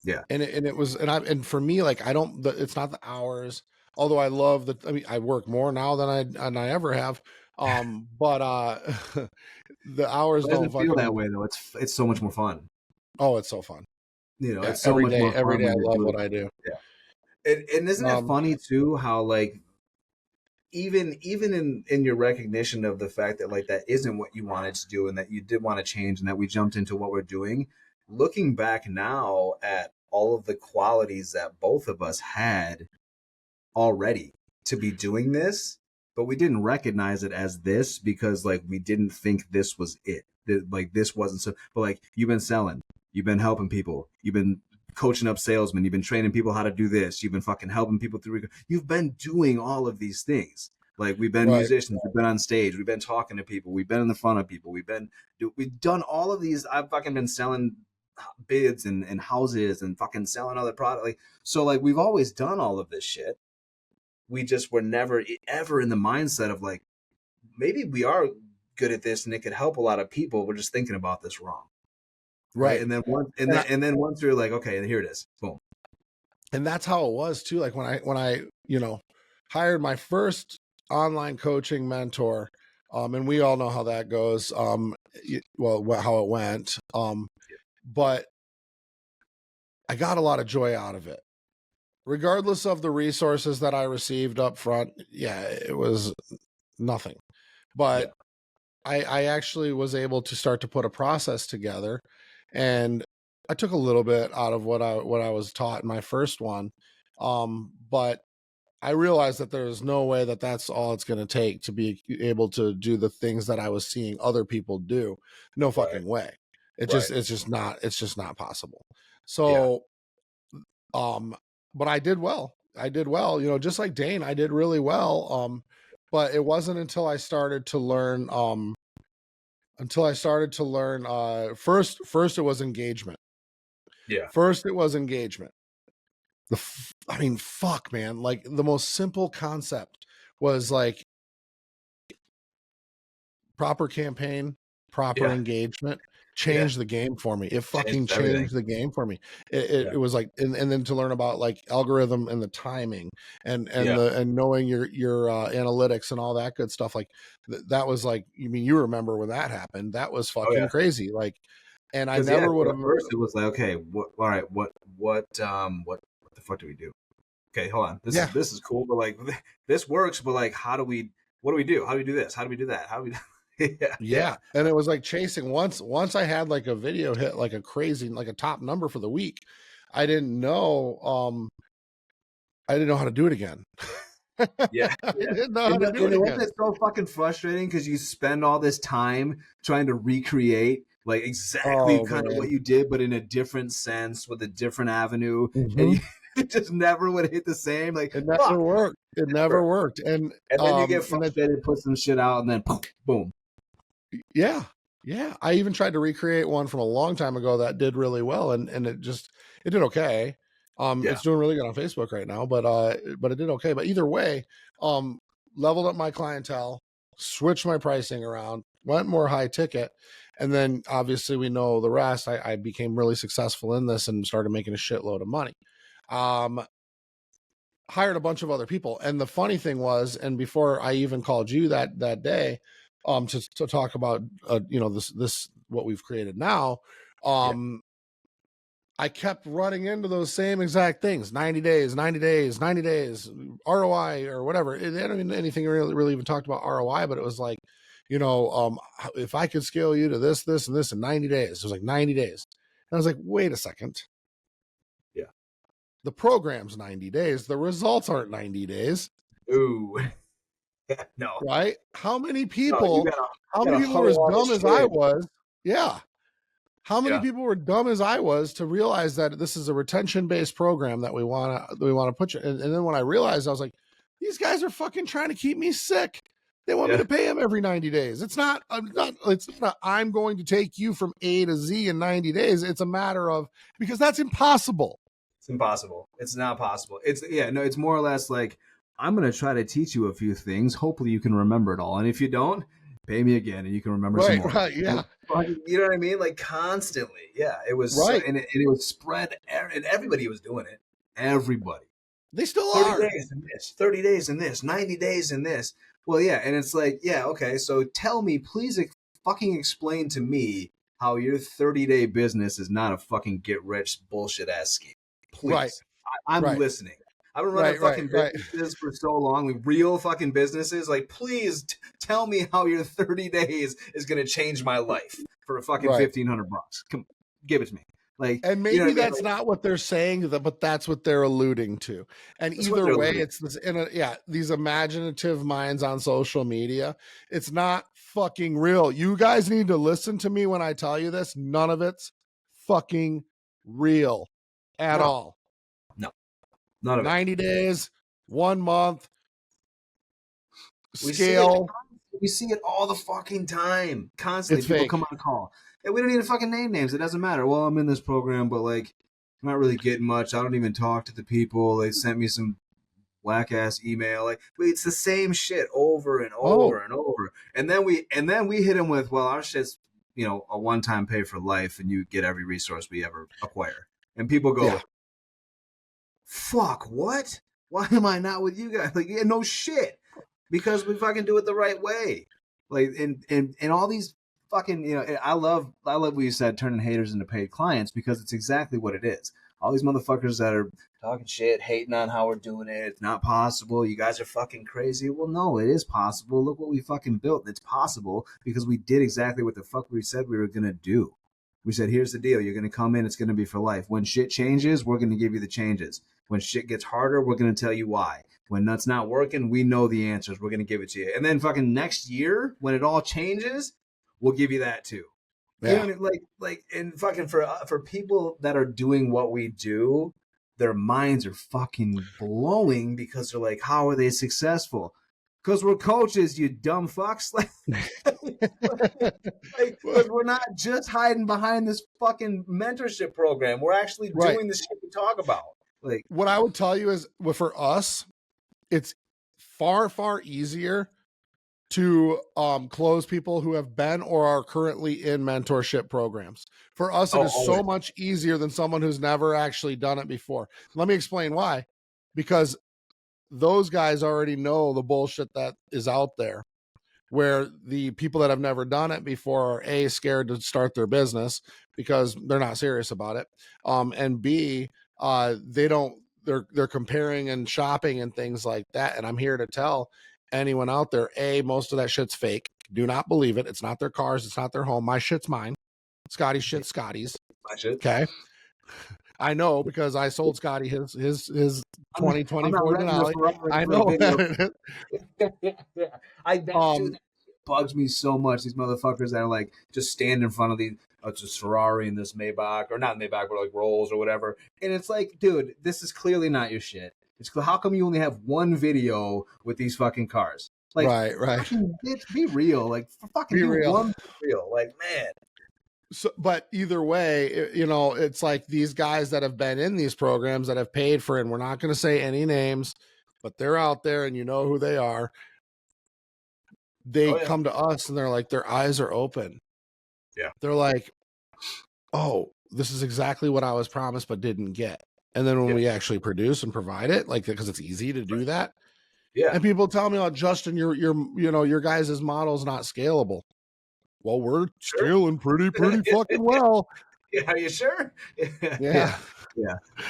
Yeah. And it was, and for me, like it's not the hours. Although I love I work more now than I ever have. But the hours don't feel that way though. It's so much more fun. Oh, it's so fun. It's so much more fun. Every day I love what I do. Yeah. And isn't it funny too how like even in your recognition of the fact that like that isn't what you wanted to do and that you did want to change and that we jumped into what we're doing, looking back now at all of the qualities that both of us had already to be doing this, but we didn't recognize it as this because like we didn't think this was it. Like this wasn't so. But like you've been selling, You've been helping people. You've been coaching up salesmen. You've been training people how to do this. You've been fucking helping people through. You've been doing all of these things. Like, we've been musicians. We've been on stage. We've been talking to people. We've been in the front of people. We've done all of these. I've fucking been selling bids and houses and fucking selling other products. Like, so like, we've always done all of this shit. We just were never ever in the mindset of like, maybe we are good at this and it could help a lot of people. We're just thinking about this wrong. Right. And then once you're like, okay, and here it is. Boom. And that's how it was too. Like when I, you know, hired my first online coaching mentor, and we all know how that goes. Well, how it went. But I got a lot of joy out of it. Regardless of the resources that I received up front, yeah, it was nothing. But I actually was able to start to put a process together, and I took a little bit out of what I was taught in my first one. But I realized that there's no way that that's all it's going to take to be able to do the things that I was seeing other people do. No fucking way. It's just not possible. So, but I did well. You know, just like Dane, I did really well. But it wasn't until I started to learn, first it was engagement. Yeah. First it was engagement. I mean, fuck, man. Like, the most simple concept was like proper campaign, proper engagement, changed the game for me. It fucking changed the game for me. It was like, and then to learn about like algorithm and the timing and knowing your analytics and all that good stuff. Like that was like, you mean, you remember when that happened? That was fucking crazy. Like, and I never would have. First, it was like, okay, all right, what the fuck do we do? Okay, hold on. This is cool, but like, this works, but like, what do we do? How do we do this? How do we do that? How do we? Yeah. And it was like chasing. Once I had like a video hit like a crazy, like a top number for the week, I didn't know how to do it again. I didn't know how to do it again. Wasn't it so fucking frustrating because you spend all this time trying to recreate like exactly of what you did, but in a different sense with a different avenue, and it just never would hit the same. Like, it never worked. It never worked. And then you get frustrated, put some shit out, and then boom. Yeah. I even tried to recreate one from a long time ago that did really well, and it did okay. It's doing really good on Facebook right now, but it did okay. But either way, leveled up my clientele, switched my pricing around, went more high ticket, and then obviously we know the rest. I became really successful in this and started making a shitload of money. Hired a bunch of other people, and the funny thing was, and before I even called you that day, to talk about you know, this what we've created now, I kept running into those same exact things. 90 days, ROI or whatever. They don't even anything really even talked about ROI, but it was like, you know, if I could scale you to this, and this in 90 days, it was like 90 days. And I was like, wait a second. Yeah. The program's 90 days. The results aren't 90 days. Ooh. No. Right? How many people were as dumb as I was? Yeah. How many people were dumb as I was to realize that this is a retention-based program that we want to put you? And then when I realized, I was like, these guys are fucking trying to keep me sick. They want me to pay them every 90 days. It's not, I'm going to take you from A to Z in 90 days. It's a matter of, because that's impossible. It's impossible. It's not possible. It's more or less like, I'm going to try to teach you a few things. Hopefully you can remember it all. And if you don't, pay me again and you can remember some more. Right, yeah. You know what I mean? Like, constantly. Yeah, it was right. And it was spread, and everybody was doing it. Everybody. They still 30 are. 30 days in this, 30 days in this, 90 days in this. Well, yeah, and it's like, yeah, okay, so tell me, please fucking explain to me how your 30-day business is not a fucking get-rich bullshit-ass scheme. Please. Right. I'm listening. I've been running fucking businesses for so long, like real fucking businesses. Like, please tell me how your 30 days is going to change my life for a fucking $1,500. Come, give it to me. Like, and maybe that's not what they're saying, but that's what they're alluding to. And either way, it's this these imaginative minds on social media. It's not fucking real. You guys need to listen to me when I tell you this. None of it's fucking real at all. No, none of 90 days, 1 month, We scale. We see it all the fucking time. Constantly. It's People fake. come on a call. And we don't need to fucking name names. It doesn't matter. Well, I'm in this program, but like, I'm not really getting much. I don't even talk to the people. They sent me some whack ass email. Like, it's the same shit over and over and over. And then we hit them with, well, our shit's, you know, a one-time pay for life, and you get every resource we ever acquire. And people go, fuck, what? Why am I not with you guys? Like, yeah, no shit. Because we fucking do it the right way. Like, and all these fucking, you know, I love what you said, turning haters into paid clients, because it's exactly what it is. All these motherfuckers that are talking shit, hating on how we're doing it. It's not possible. You guys are fucking crazy. Well, no, it is possible. Look what we fucking built. It's possible because we did exactly what the fuck we said we were going to do. We said, here's the deal. You're going to come in. It's going to be for life. When shit changes, we're going to give you the changes. When shit gets harder, we're going to tell you why. When that's not working, we know the answers. We're going to give it to you. And then fucking next year, when it all changes, we'll give you that too. Yeah. You know, like, and fucking for people that are doing what we do, their minds are fucking blowing because they're like, how are they successful? Because we're coaches, you dumb fucks. Like, we're not just hiding behind this fucking mentorship program. We're actually doing the shit we talk about. Like, what I would tell you is, for us, it's far, far easier to close people who have been or are currently in mentorship programs. For us, it is so much easier than someone who's never actually done it before. Let me explain why. Because those guys already know the bullshit that is out there, where the people that have never done it before are A, scared to start their business because they're not serious about it. And B, they're comparing and shopping and things like that. And I'm here to tell anyone out there, A, most of that shit's fake. Do not believe it. It's not their cars. It's not their home. My shit's mine. Scotty's shit's Scotty's. My shit. Okay. I know, because I sold Scotty his 2024 Denali. I know that. Dude, bugs me so much. These motherfuckers that are like just stand in front of these. Oh, it's a Ferrari and this Maybach, or not Maybach, but like Rolls or whatever. And it's like, dude, this is clearly not your shit. It's how come you only have one video with these fucking cars? Like, right. Bitch, be real. Like, fucking be real. One real. Like, man. So, but either way, you know, it's like these guys that have been in these programs that have paid for it, and we're not going to say any names, but they're out there and you know who they are. They come to us and they're like, their eyes are open. Yeah. They're like, oh, this is exactly what I was promised but didn't get. And then when we actually produce and provide it, like, because it's easy to do that. Yeah. And people tell me, oh, Justin, your guys' model's not scalable. Well, we're scaling pretty fucking well. Yeah, are you sure? Yeah.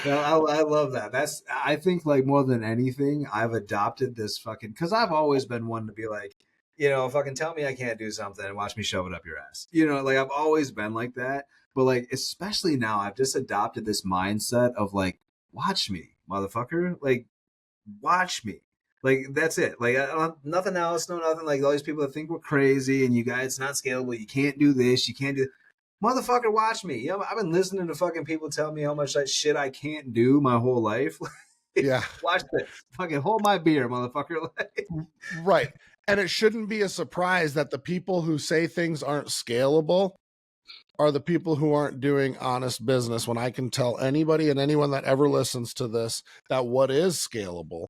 No, I love that. I think, like, more than anything, I've adopted this fucking, because I've always been one to be like, you know, fucking tell me I can't do something and watch me shove it up your ass. You know, like, I've always been like that. But, like, especially now, I've just adopted this mindset of, like, watch me, motherfucker. Like, watch me. Like, that's it. Like, nothing else, no nothing. Like, all these people that think we're crazy and you guys, it's not scalable. You can't do this. You can't do. Motherfucker, watch me. You know, I've been listening to fucking people tell me how much that shit I can't do my whole life. Yeah. Watch this. Fucking hold my beer, motherfucker. Right. And it shouldn't be a surprise that the people who say things aren't scalable are the people who aren't doing honest business, when I can tell anybody and anyone that ever listens to this that what is scalable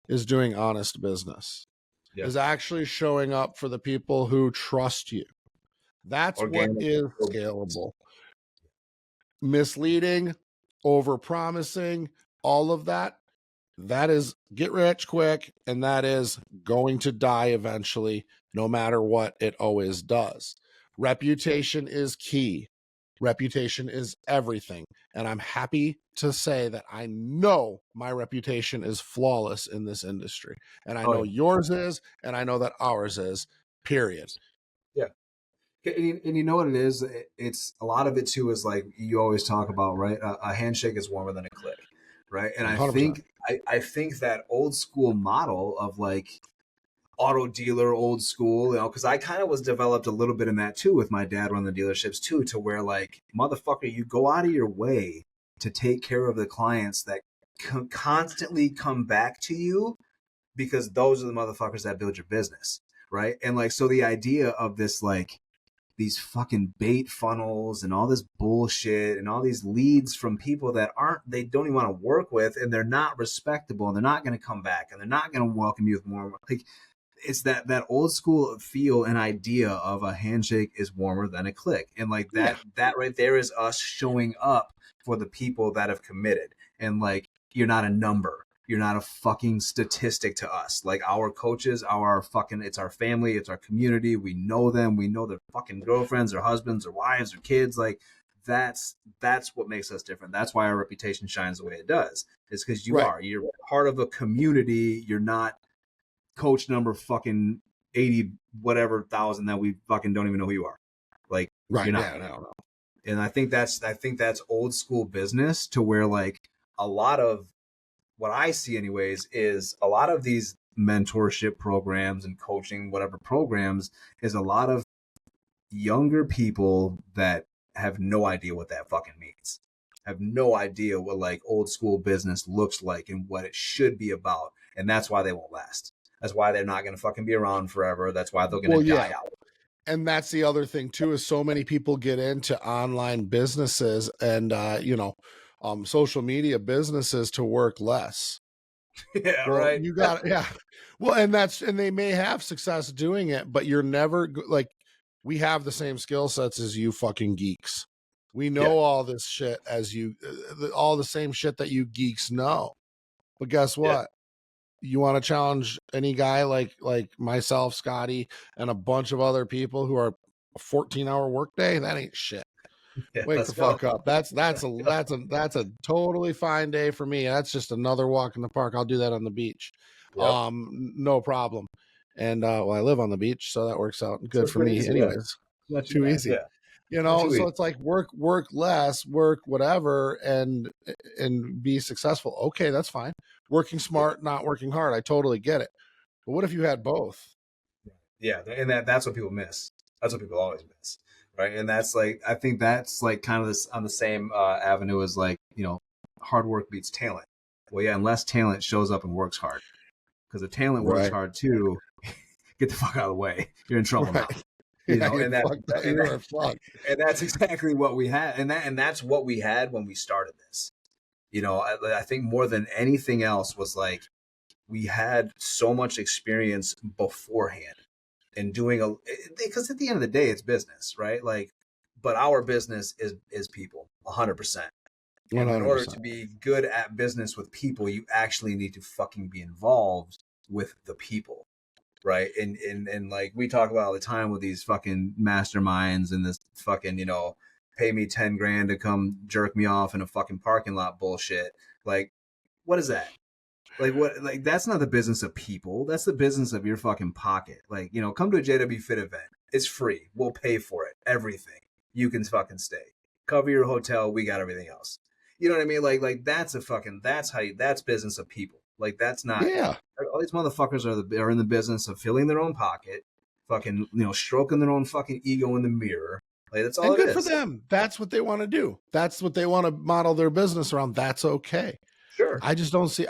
is doing honest business, is actually showing up for the people who trust you. That's what is scalable. Misleading, over-promising, all of that, that is get rich quick, and that is going to die eventually, no matter what it always does. Reputation is key. Reputation is everything. And I'm happy to say that I know my reputation is flawless in this industry. And I know yours is, and I know that ours is, period. Yeah. And you know what it is? It's a lot of it too is like you always talk about, right? A handshake is warmer than a click, right? And 100%. I think that old school model of like auto dealer, old school, because I kind of was developed a little bit in that too with my dad running the dealerships too, to where like, motherfucker, you go out of your way to take care of the clients that constantly come back to you, because those are the motherfuckers that build your business, right? And like, so the idea of this, like, these fucking bait funnels and all this bullshit and all these leads from people that they don't even want to work with, and they're not respectable, and they're not going to come back, and they're not going to welcome you with more, like, it's that old school feel and idea of a handshake is warmer than a click. And like that right there is us showing up for the people that have committed. And like, you're not a number. You're not a fucking statistic to us. Like, our coaches, it's our family, it's our community. We know them. We know their fucking girlfriends or husbands or wives or kids. Like, that's what makes us different. That's why our reputation shines the way it does. It's because you're part of a community. You're not coach number fucking 80 whatever thousand that we fucking don't even know who you are. Like, you're not. Yeah, no. And I think that's old school business, to where like a lot of what I see anyways is a lot of these mentorship programs and coaching whatever programs is a lot of younger people that have no idea what that fucking means. Have no idea what like old school business looks like and what it should be about. And that's why they won't last. That's why they're not going to fucking be around forever. That's why they're going to die out. And that's the other thing too, is so many people get into online businesses and, social media businesses to work less. Yeah, well, right. You got it. Yeah. Well, and they may have success doing it, but you're never like, we have the same skill sets as you fucking geeks. We know all this shit as you, all the same shit that you geeks know. But guess what? Yeah. You want to challenge any guy like myself, Scotty, and a bunch of other people who are a 14-hour workday? That ain't shit. Yeah, wake the fuck up. That's a totally fine day for me. That's just another walk in the park. I'll do that on the beach. Yep. No problem. And well, I live on the beach, so that works out good for me easy, anyways. Yeah. Not too easy. Yeah. You know, so it's like work less, work whatever, and be successful. Okay, that's fine. Working smart, not working hard. I totally get it. But what if you had both? Yeah, and that's what people miss. That's what people always miss, right? And that's like, I think that's like kind of this on the same avenue as like, hard work beats talent. Well, yeah, unless talent shows up and works hard, because if talent works hard too, get the fuck out of the way. You're in trouble now. And that's exactly what we had, and that's what we had when we started this. I think more than anything else was like, we had so much experience beforehand and doing because at the end of the day, it's business, right? Like, but our business is people, 100%. And in order to be good at business with people, you actually need to fucking be involved with the people. Right. And like we talk about all the time with these fucking masterminds and this fucking, pay me 10 grand to come jerk me off in a fucking parking lot bullshit. Like, what is that? Like, what? Like, that's not the business of people. That's the business of your fucking pocket. Like, come to a JWFIT event. It's free. We'll pay for it. Everything. You can fucking stay. Cover your hotel. We got everything else. You know what I mean? Like that's that's business of people. Like, that's not. Yeah. All these motherfuckers are in the business of filling their own pocket, fucking, stroking their own fucking ego in the mirror. Like, that's all. And good for them. That's what they want to do. That's what they want to model their business around. That's okay. Sure. I just don't see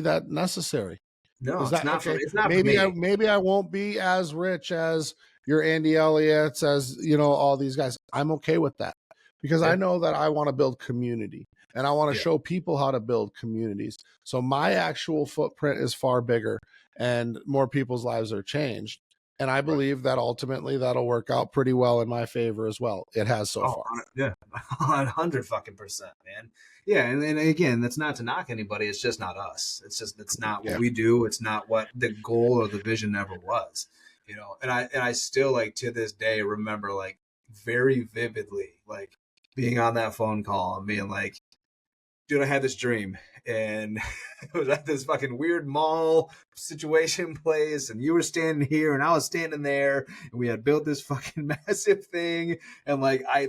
that necessary. No, it's not okay? It's not maybe for me. Maybe I won't be as rich as your Andy Elliott's, as all these guys. I'm okay with that, because I know that I want to build community. And I want to show people how to build communities. So my actual footprint is far bigger and more people's lives are changed. And I believe that ultimately that'll work out pretty well in my favor as well. It has so far. Yeah, 100 fucking %, man. Yeah, and again, that's not to knock anybody. It's just not us. It's not what we do. It's not what the goal or the vision ever was. And I still, like, to this day remember, like, very vividly, like, being on that phone call and being like, dude, I had this dream, and it was at this fucking weird mall situation place, and you were standing here and I was standing there, and we had built this fucking massive thing. And like, I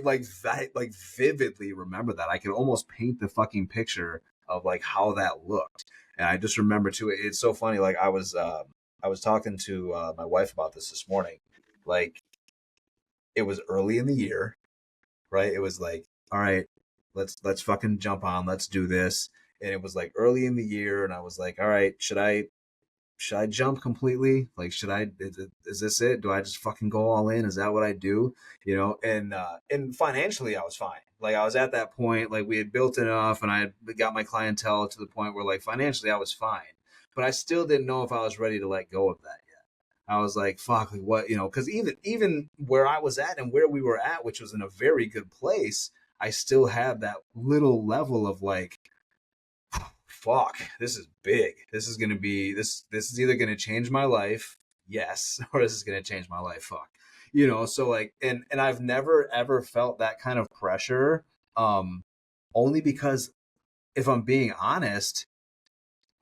vividly remember that. I could almost paint the fucking picture of like how that looked. And I just remember too, it's so funny. Like, I was I was talking to my wife about this morning. Like, it was early in the year, right? It was like, all right, let's fucking jump on, let's do this. And it was like early in the year, and I was like, all right, should I jump completely? Like, is this it? Do I just fucking go all in? Is that what I do? You know, and financially I was fine. Like, I was at that point, like we had built enough and I had got my clientele to the point where like financially I was fine. But I still didn't know if I was ready to let go of that yet. I was like, fuck, like what, you know, because even where I was at and where we were at, which was in a very good place, I still had that little level of like, fuck, this is big. This is gonna be this is either gonna change my life, yes, or this is gonna change my life, fuck. You know, so like, and I've never ever felt that kind of pressure, only because if I'm being honest,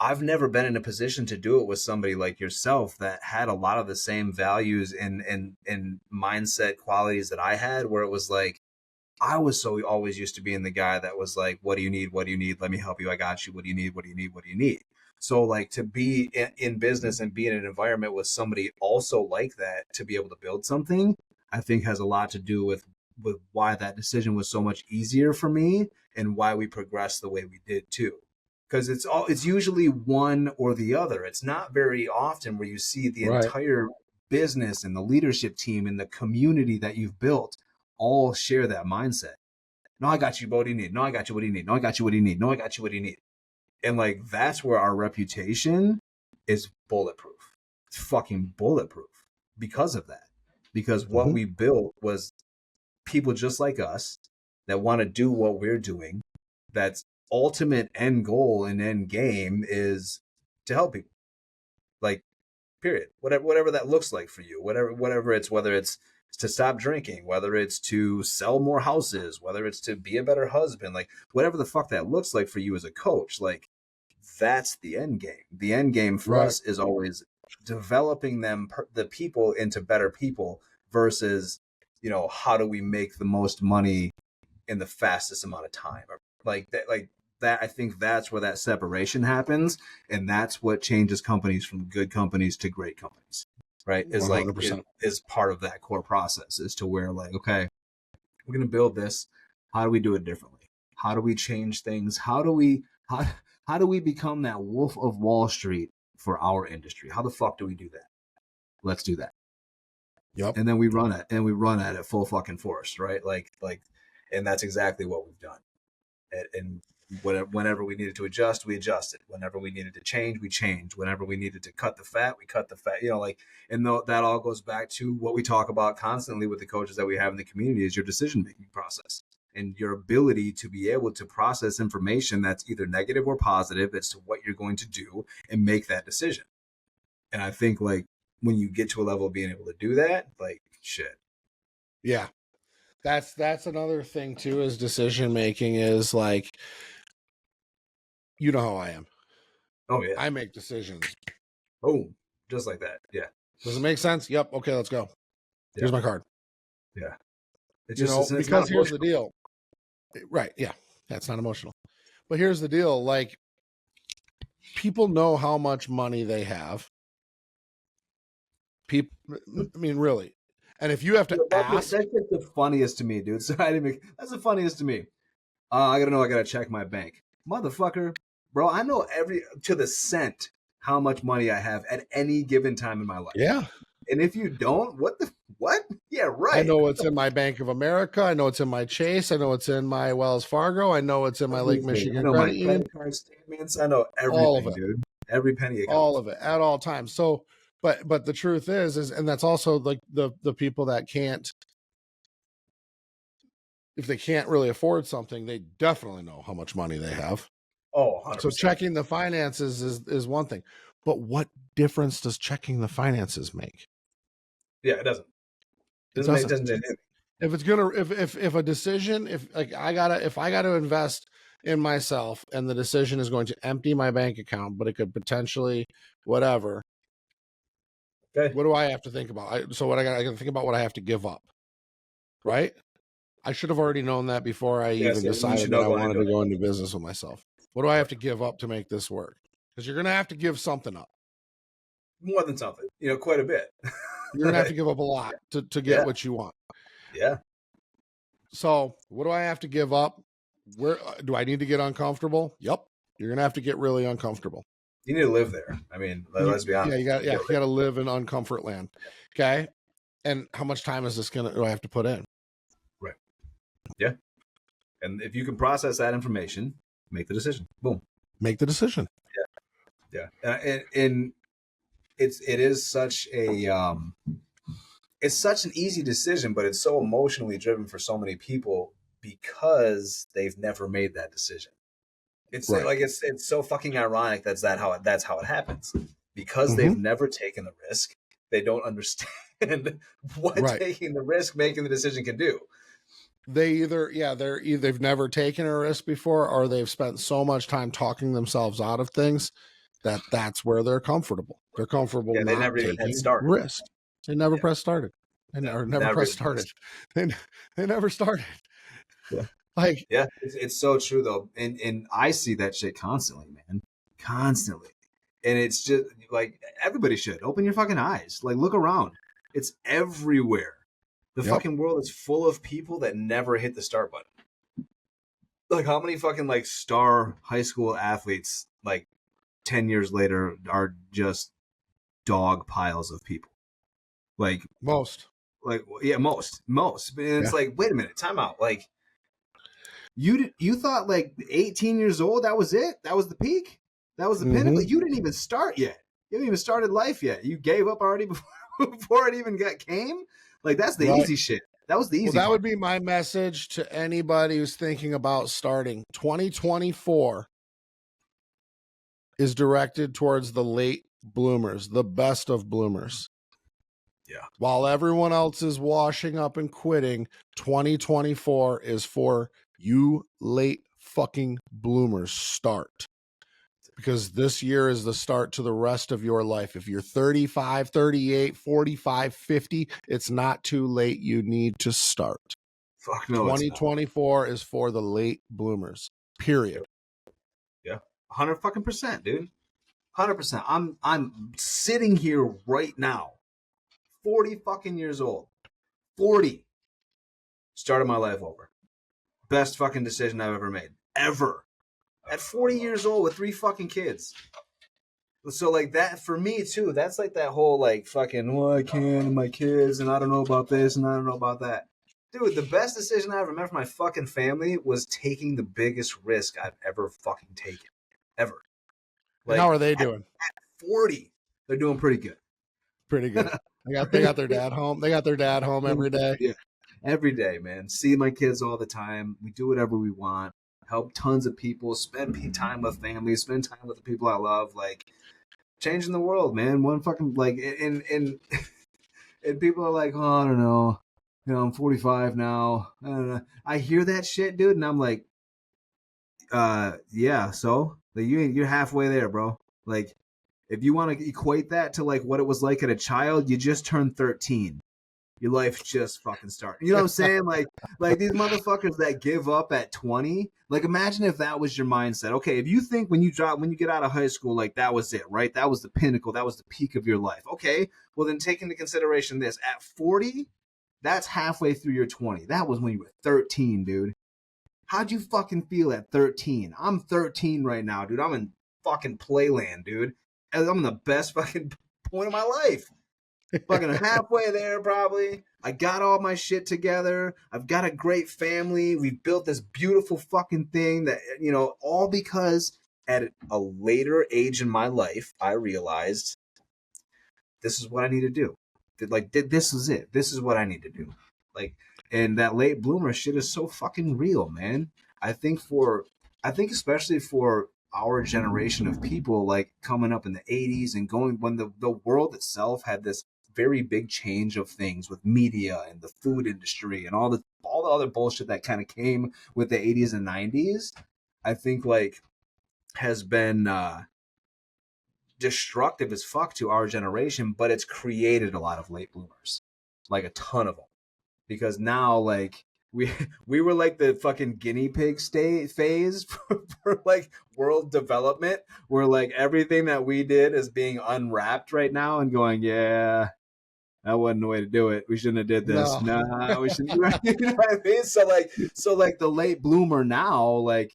I've never been in a position to do it with somebody like yourself that had a lot of the same values and mindset qualities that I had, where it was like, I was so always used to being the guy that was like, what do you need? What do you need? Let me help you. I got you. What do you need? What do you need? What do you need? So like, to be in business and be in an environment with somebody also like that, to be able to build something, I think has a lot to do with why that decision was so much easier for me and why we progressed the way we did too. Because it's usually one or the other. It's not very often where you see the entire business and the leadership team and the community that you've built all share that mindset. No, I got you. What do you need? No, I got you. What do you need? No, I got you. What do you need? No, I got you. What do you need? And like, that's where our reputation is bulletproof. It's fucking bulletproof because of that. Because what we built was people just like us that want to do what we're doing. That's ultimate end goal and end game is to help people. Like, period. Whatever that looks like for you. Whether it's to stop drinking, whether it's to sell more houses, whether it's to be a better husband, like whatever the fuck that looks like for you as a coach, like that's the end game. The end game for us is always developing the people into better people versus, you know, how do we make the most money in the fastest amount of time? Like that, I think that's where that separation happens, and that's what changes companies from good companies to great companies. Right? Is 100%. Like is part of that core process, is to where like, okay, we're gonna build this. How do we do it differently? How do we change things? How do we become that Wolf of Wall Street for our industry? How the fuck do we do that? Let's do that. Yep. And then we run at it full fucking force, right? Like, and that's exactly what we've done. And whenever we needed to adjust, we adjusted. Whenever we needed to change, we changed. Whenever we needed to cut the fat, we cut the fat. You know, like, and that all goes back to what we talk about constantly with the coaches that we have in the community, is your decision-making process and your ability to be able to process information that's either negative or positive as to what you're going to do and make that decision. And I think like when you get to a level of being able to do that, like, shit. Yeah. That's another thing too, is decision making is like, you know how I am. Oh yeah. I make decisions. Oh, just like that. Yeah. Does it make sense? Yep. Okay, let's go. Yeah. Here's my card. Yeah. It's just, because here's the deal. Right. Yeah. That's not emotional. But here's the deal. Like, people know how much money they have. People, I mean, really. And if you have to ask, that's the funniest to me, dude. So that's the funniest to me. I gotta check my bank, motherfucker, bro. I know to the cent how much money I have at any given time in my life. Yeah. And if you don't, what? Yeah, right. I know it's in my Bank of America. I know it's in my Chase. I know it's in my Wells Fargo. I know it's in my Lake Michigan credit union. Card statements. I know everything, all of it, dude. Every penny. All of it at all times. So. But the truth is, and that's also like the people that can't, if they can't really afford something, they definitely know how much money they have. Oh, 100%. So checking the finances is one thing, but what difference does checking the finances make? Yeah, it doesn't. It doesn't. If it's gonna, if a decision, if I gotta invest in myself, and the decision is going to empty my bank account, but it could potentially whatever. Okay. What do I have to think about? I got to think about what I have to give up, right? I should have already known that before I even decided that I wanted to go into business with myself. What do I have to give up to make this work? Because you're going to have to give something up. more than something, quite a bit. You're gonna have to give up a lot to get Yeah. what you want. Yeah. So what do I have to give up? Where do I need to get uncomfortable? Yep. You're gonna have to get really uncomfortable. You need to live there. I mean, let's be honest. You got to live in uncomfort land. Okay. And how much time is do I have to put in? Right. Yeah. And if you can process that information, make the decision. Boom. Make the decision. Yeah. And it is such a it's such an easy decision, but it's so emotionally driven for so many people because they've never made that decision. It's Right. like it's so fucking ironic that's how it happens. Because they've never taken the risk, they don't understand what taking the risk, making the decision can do. They've never taken a risk before, or they've spent so much time talking themselves out of things that's where they're comfortable. They're comfortable they not never even taking had started. risk. They never pressed started. They never pressed started. They never started. Yeah. Like, yeah, it's so true though. And I see that shit constantly, man. Constantly. And it's just like everybody should open your fucking eyes. Like, look around. It's everywhere. The fucking world is full of people that never hit the start button. Like, how many fucking like star high school athletes like 10 years later are just dog piles of people? Like most. Like, yeah, most. And it's like, wait a minute, time out. Like, you thought like 18 years old, that was it? That was the peak? That was the pinnacle? You didn't even start yet. You haven't even started life yet. You gave up already before it even came? Like, that's the easy shit. That was the easy part. That would be my message to anybody who's thinking about starting. 2024 is directed towards the late bloomers, the best of bloomers. Yeah. While everyone else is washing up and quitting, 2024 is for you late fucking bloomers. Start. Because this year is the start to the rest of your life. If you're 35, 38, 45, 50, it's not too late. You need to start. Fuck no. 2024 is for the late bloomers. Period. Yeah. 100% dude. 100%. I'm sitting here right now, 40 fucking years old. 40. Started my life over. Best fucking decision I've ever made. Ever. At 40 years old with 3 fucking kids. So like that for me too, that's like that whole like fucking, well, I can't, and my kids, and I don't know about this, and I don't know about that. Dude, the best decision I ever made for my fucking family was taking the biggest risk I've ever fucking taken. Ever. Like, how are they doing? At 40, they're doing pretty good. Pretty good. They got their dad home. They got their dad home every day. Yeah. Every day, man. See my kids all the time. We do whatever we want. Help tons of people. Spend time with family. Spend time with the people I love. Like, changing the world, man. One fucking like, and people are like, oh, I don't know. I'm 45 now. I don't know. I hear that shit, dude, and I'm like, yeah. So like, you're halfway there, bro. Like, if you want to equate that to like what it was like as a child, you just turned 13. Your life just fucking started. You know what I'm saying? Like these motherfuckers that give up at 20. Like, imagine if that was your mindset. Okay, if you think when you get out of high school, like that was it, right? That was the pinnacle. That was the peak of your life. Okay, well then take into consideration this. At 40, that's halfway through your 20. That was when you were 13, dude. How'd you fucking feel at 13? I'm 13 right now, dude. I'm in fucking playland, dude. I'm in the best fucking point of my life. Fucking halfway there, probably. I got all my shit together. I've got a great family. We've built this beautiful fucking thing that, all because at a later age in my life, I realized this is what I need to do. Like, this is it. This is what I need to do. Like, and that late bloomer shit is so fucking real, man. I think especially for our generation of people, like coming up in the 80s and going when the world itself had this very big change of things with media and the food industry and all the other bullshit that kind of came with the 80s and 90s, I think like has been destructive as fuck to our generation, but it's created a lot of late bloomers, like a ton of them, because now like we were like the fucking guinea pig phase for like world development, where like everything that we did is being unwrapped right now and going, yeah, that wasn't the way to do it. We shouldn't have did this. No. Nah, we shouldn't. You know what I mean? So like the late bloomer now, like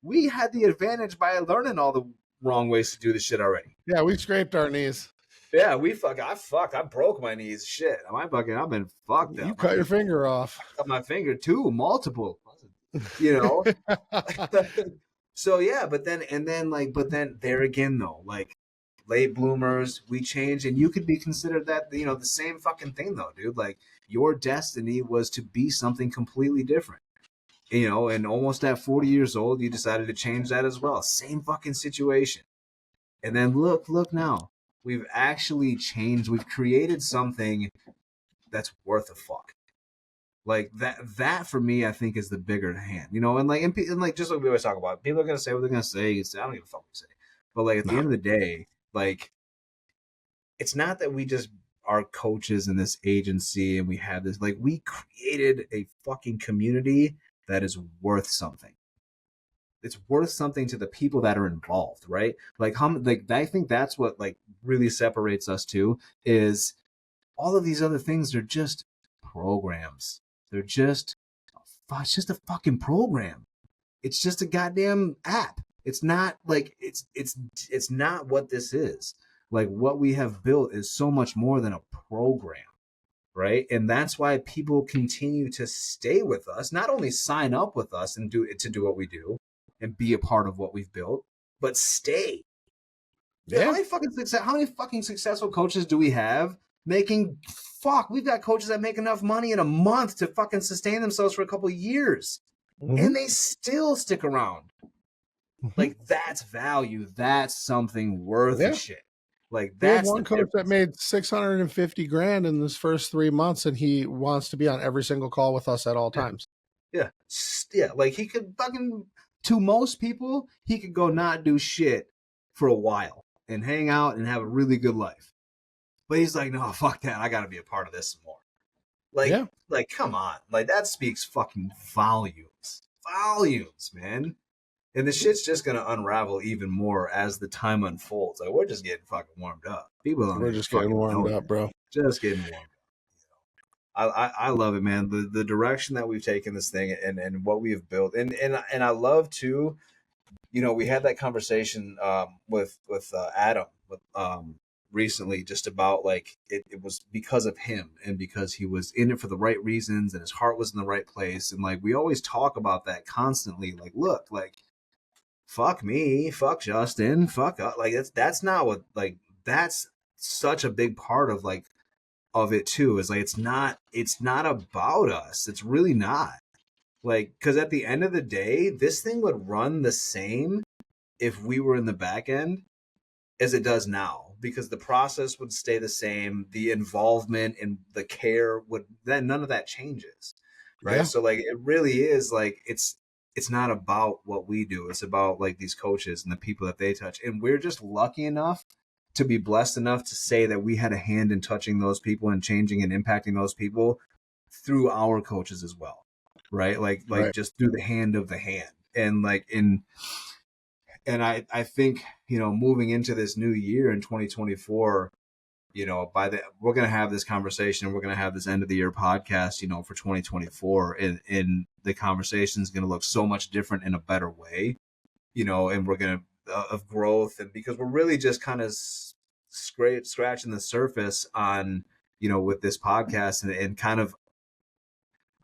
we had the advantage by learning all the wrong ways to do the shit already. Yeah, we scraped our knees. Yeah, I broke my knees. Shit, I've been fucked up. You cut your finger off. I cut my finger too, multiple. You know. So yeah, but then there again though, like late bloomers, we change, and you could be considered that, you know, the same fucking thing though, dude. Like your destiny was to be something completely different. You know, and almost at 40 years old, you decided to change that as well. Same fucking situation. And then look now. We've actually changed. We've created something that's worth a fuck. Like that for me, I think is the bigger hand, you know, and like just like we always talk about, people are going to say what they're going to say. I don't give a fuck what you say. But like at the end of the day, like it's not that we just are coaches in this agency and we have this, like we created a fucking community that is worth something. It's worth something to the people that are involved, right? Like I think that's what like really separates us too, is all of these other things are just programs. It's just a fucking program. It's just a goddamn app. It's not like it's not what this is. Like what we have built is so much more than a program, right? And that's why people continue to stay with us, not only sign up with us and do what we do and be a part of what we've built, but stay. Yeah. How many fucking successful coaches do we have making? We've got coaches that make enough money in a month to fucking sustain themselves for a couple of years, and they still stick around. Like that's value. That's something worth a shit. Like that's one coach that made $650,000 in his first 3 months, and he wants to be on every single call with us at all times. Yeah. Like he could fucking, to most people, he could go not do shit for a while and hang out and have a really good life. But he's like, no, fuck that. I got to be a part of this some more. Like, come on. Like that speaks fucking volumes, man. And the shit's just going to unravel even more as the time unfolds. Like, we're just getting fucking warmed up. We're just getting warmed up, bro. Just getting warmed up. I love it, man. The direction that we've taken this thing and what we have built. And I love, too, you know, we had that conversation with Adam recently just about, like, it was because of him and because he was in it for the right reasons and his heart was in the right place. And, like, we always talk about that constantly. Like, look, like, fuck me, fuck Justin, fuck up. Like that's not what, like that's such a big part of like of it too, is like it's not about us. It's really not. Like, because at the end of the day, this thing would run the same if we were in the back end as it does now, because the process would stay the same, the involvement and the care would, then none of that changes. Right. Yeah. So like it really is like it's not about what we do. It's about like these coaches and the people that they touch. And we're just lucky enough to be blessed enough to say that we had a hand in touching those people and changing and impacting those people through our coaches as well. Right. Like right. Just through the hand of the hand. And like and I think, you know, moving into this new year in 2024, you know, we're going to have this conversation and we're going to have this end of the year podcast, you know, for 2024, and the conversation is going to look so much different in a better way, you know, and we're going to of growth, and because we're really just kind of scratching the surface on, you know, with this podcast and kind of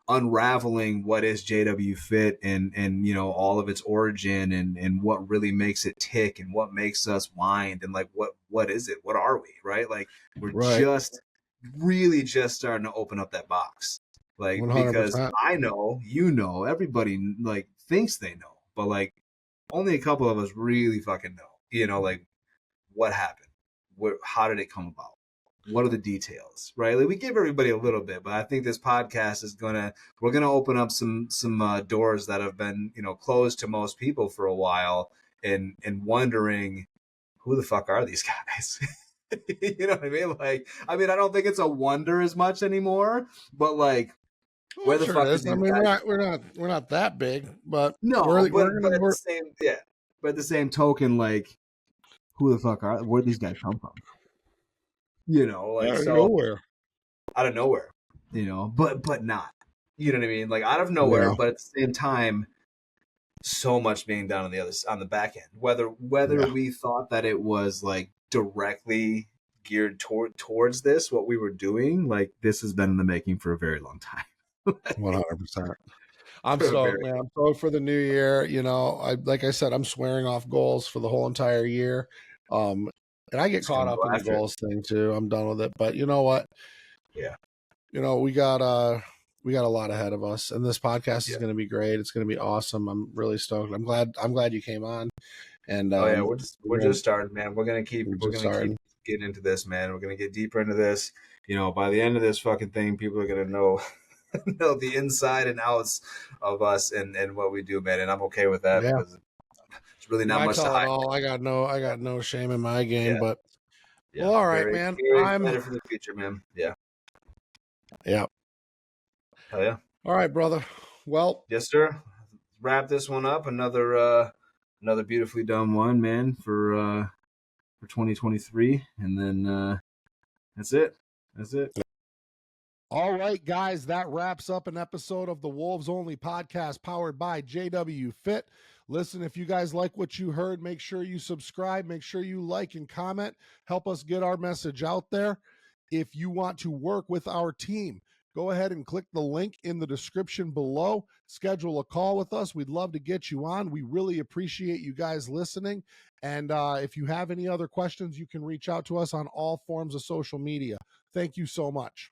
unraveling what is JWFIT and you know, all of its origin and what really makes it tick and what makes us wind and like what is it? What are we? Right? Like we're just really just starting to open up that box. Like 100%. Because I know, you know, everybody like thinks they know, but like only a couple of us really fucking know. You know, like what happened? How did it come about? What are the details, right? Like we give everybody a little bit, but I think this podcast is we're gonna open up some doors that have been, you know, closed to most people for a while, and wondering who the fuck are these guys? You know what I mean? Like, I mean, I don't think it's a wonder as much anymore, but like Well, Where I'm the sure it fuck is is. I these mean, guys? we're not that big, but No, but gonna at the same but at the same token, like, who the fuck are where these guys come from? You know, like, so nowhere. out of nowhere, you know, but not. You know what I mean? Like, out of nowhere, Yeah, but at the same time, so much being done on the back end. Whether yeah, we thought that it was like directly geared towards this, what we were doing, like, this has been in the making for a very long time. 100%. I'm For a very stoked, man. I'm stoked for the new year. You know, like I said, I'm swearing off goals for the whole entire year. And I get just caught gonna up go in the after it. goals thing too. I'm done with it. But you know what? Yeah. You know, we got a lot ahead of us, and this podcast is going to be great. It's going to be awesome. I'm really stoked. I'm glad you came on. And Oh yeah, we're we're just starting, man. We're just gonna keep starting. getting into this, man. We're gonna get deeper into this. You know, by the end of this fucking thing, people are gonna know know the inside and outs of us and what we do, man. And I'm okay with that Yeah, because it's really not I much to tell it hide. all. I got no shame in my game. Yeah, But yeah. well, all right, Very, man. very excited for the future, man. Yeah. Yeah. Hell yeah. All right, brother. Well, Yes, sir. Wrap this one up. Another beautifully done one, man, for 2023. And then that's it. That's it. all right, guys, that wraps up an episode of the Wolves Only podcast powered by JWFIT. Listen, if you guys like what you heard, make sure you subscribe, make sure you like and comment, help us get our message out there. If you want to work with our team, go ahead and click the link in the description below. Schedule a call with us. We'd love to get you on. We really appreciate you guys listening. And if you have any other questions, you can reach out to us on all forms of social media. Thank you so much.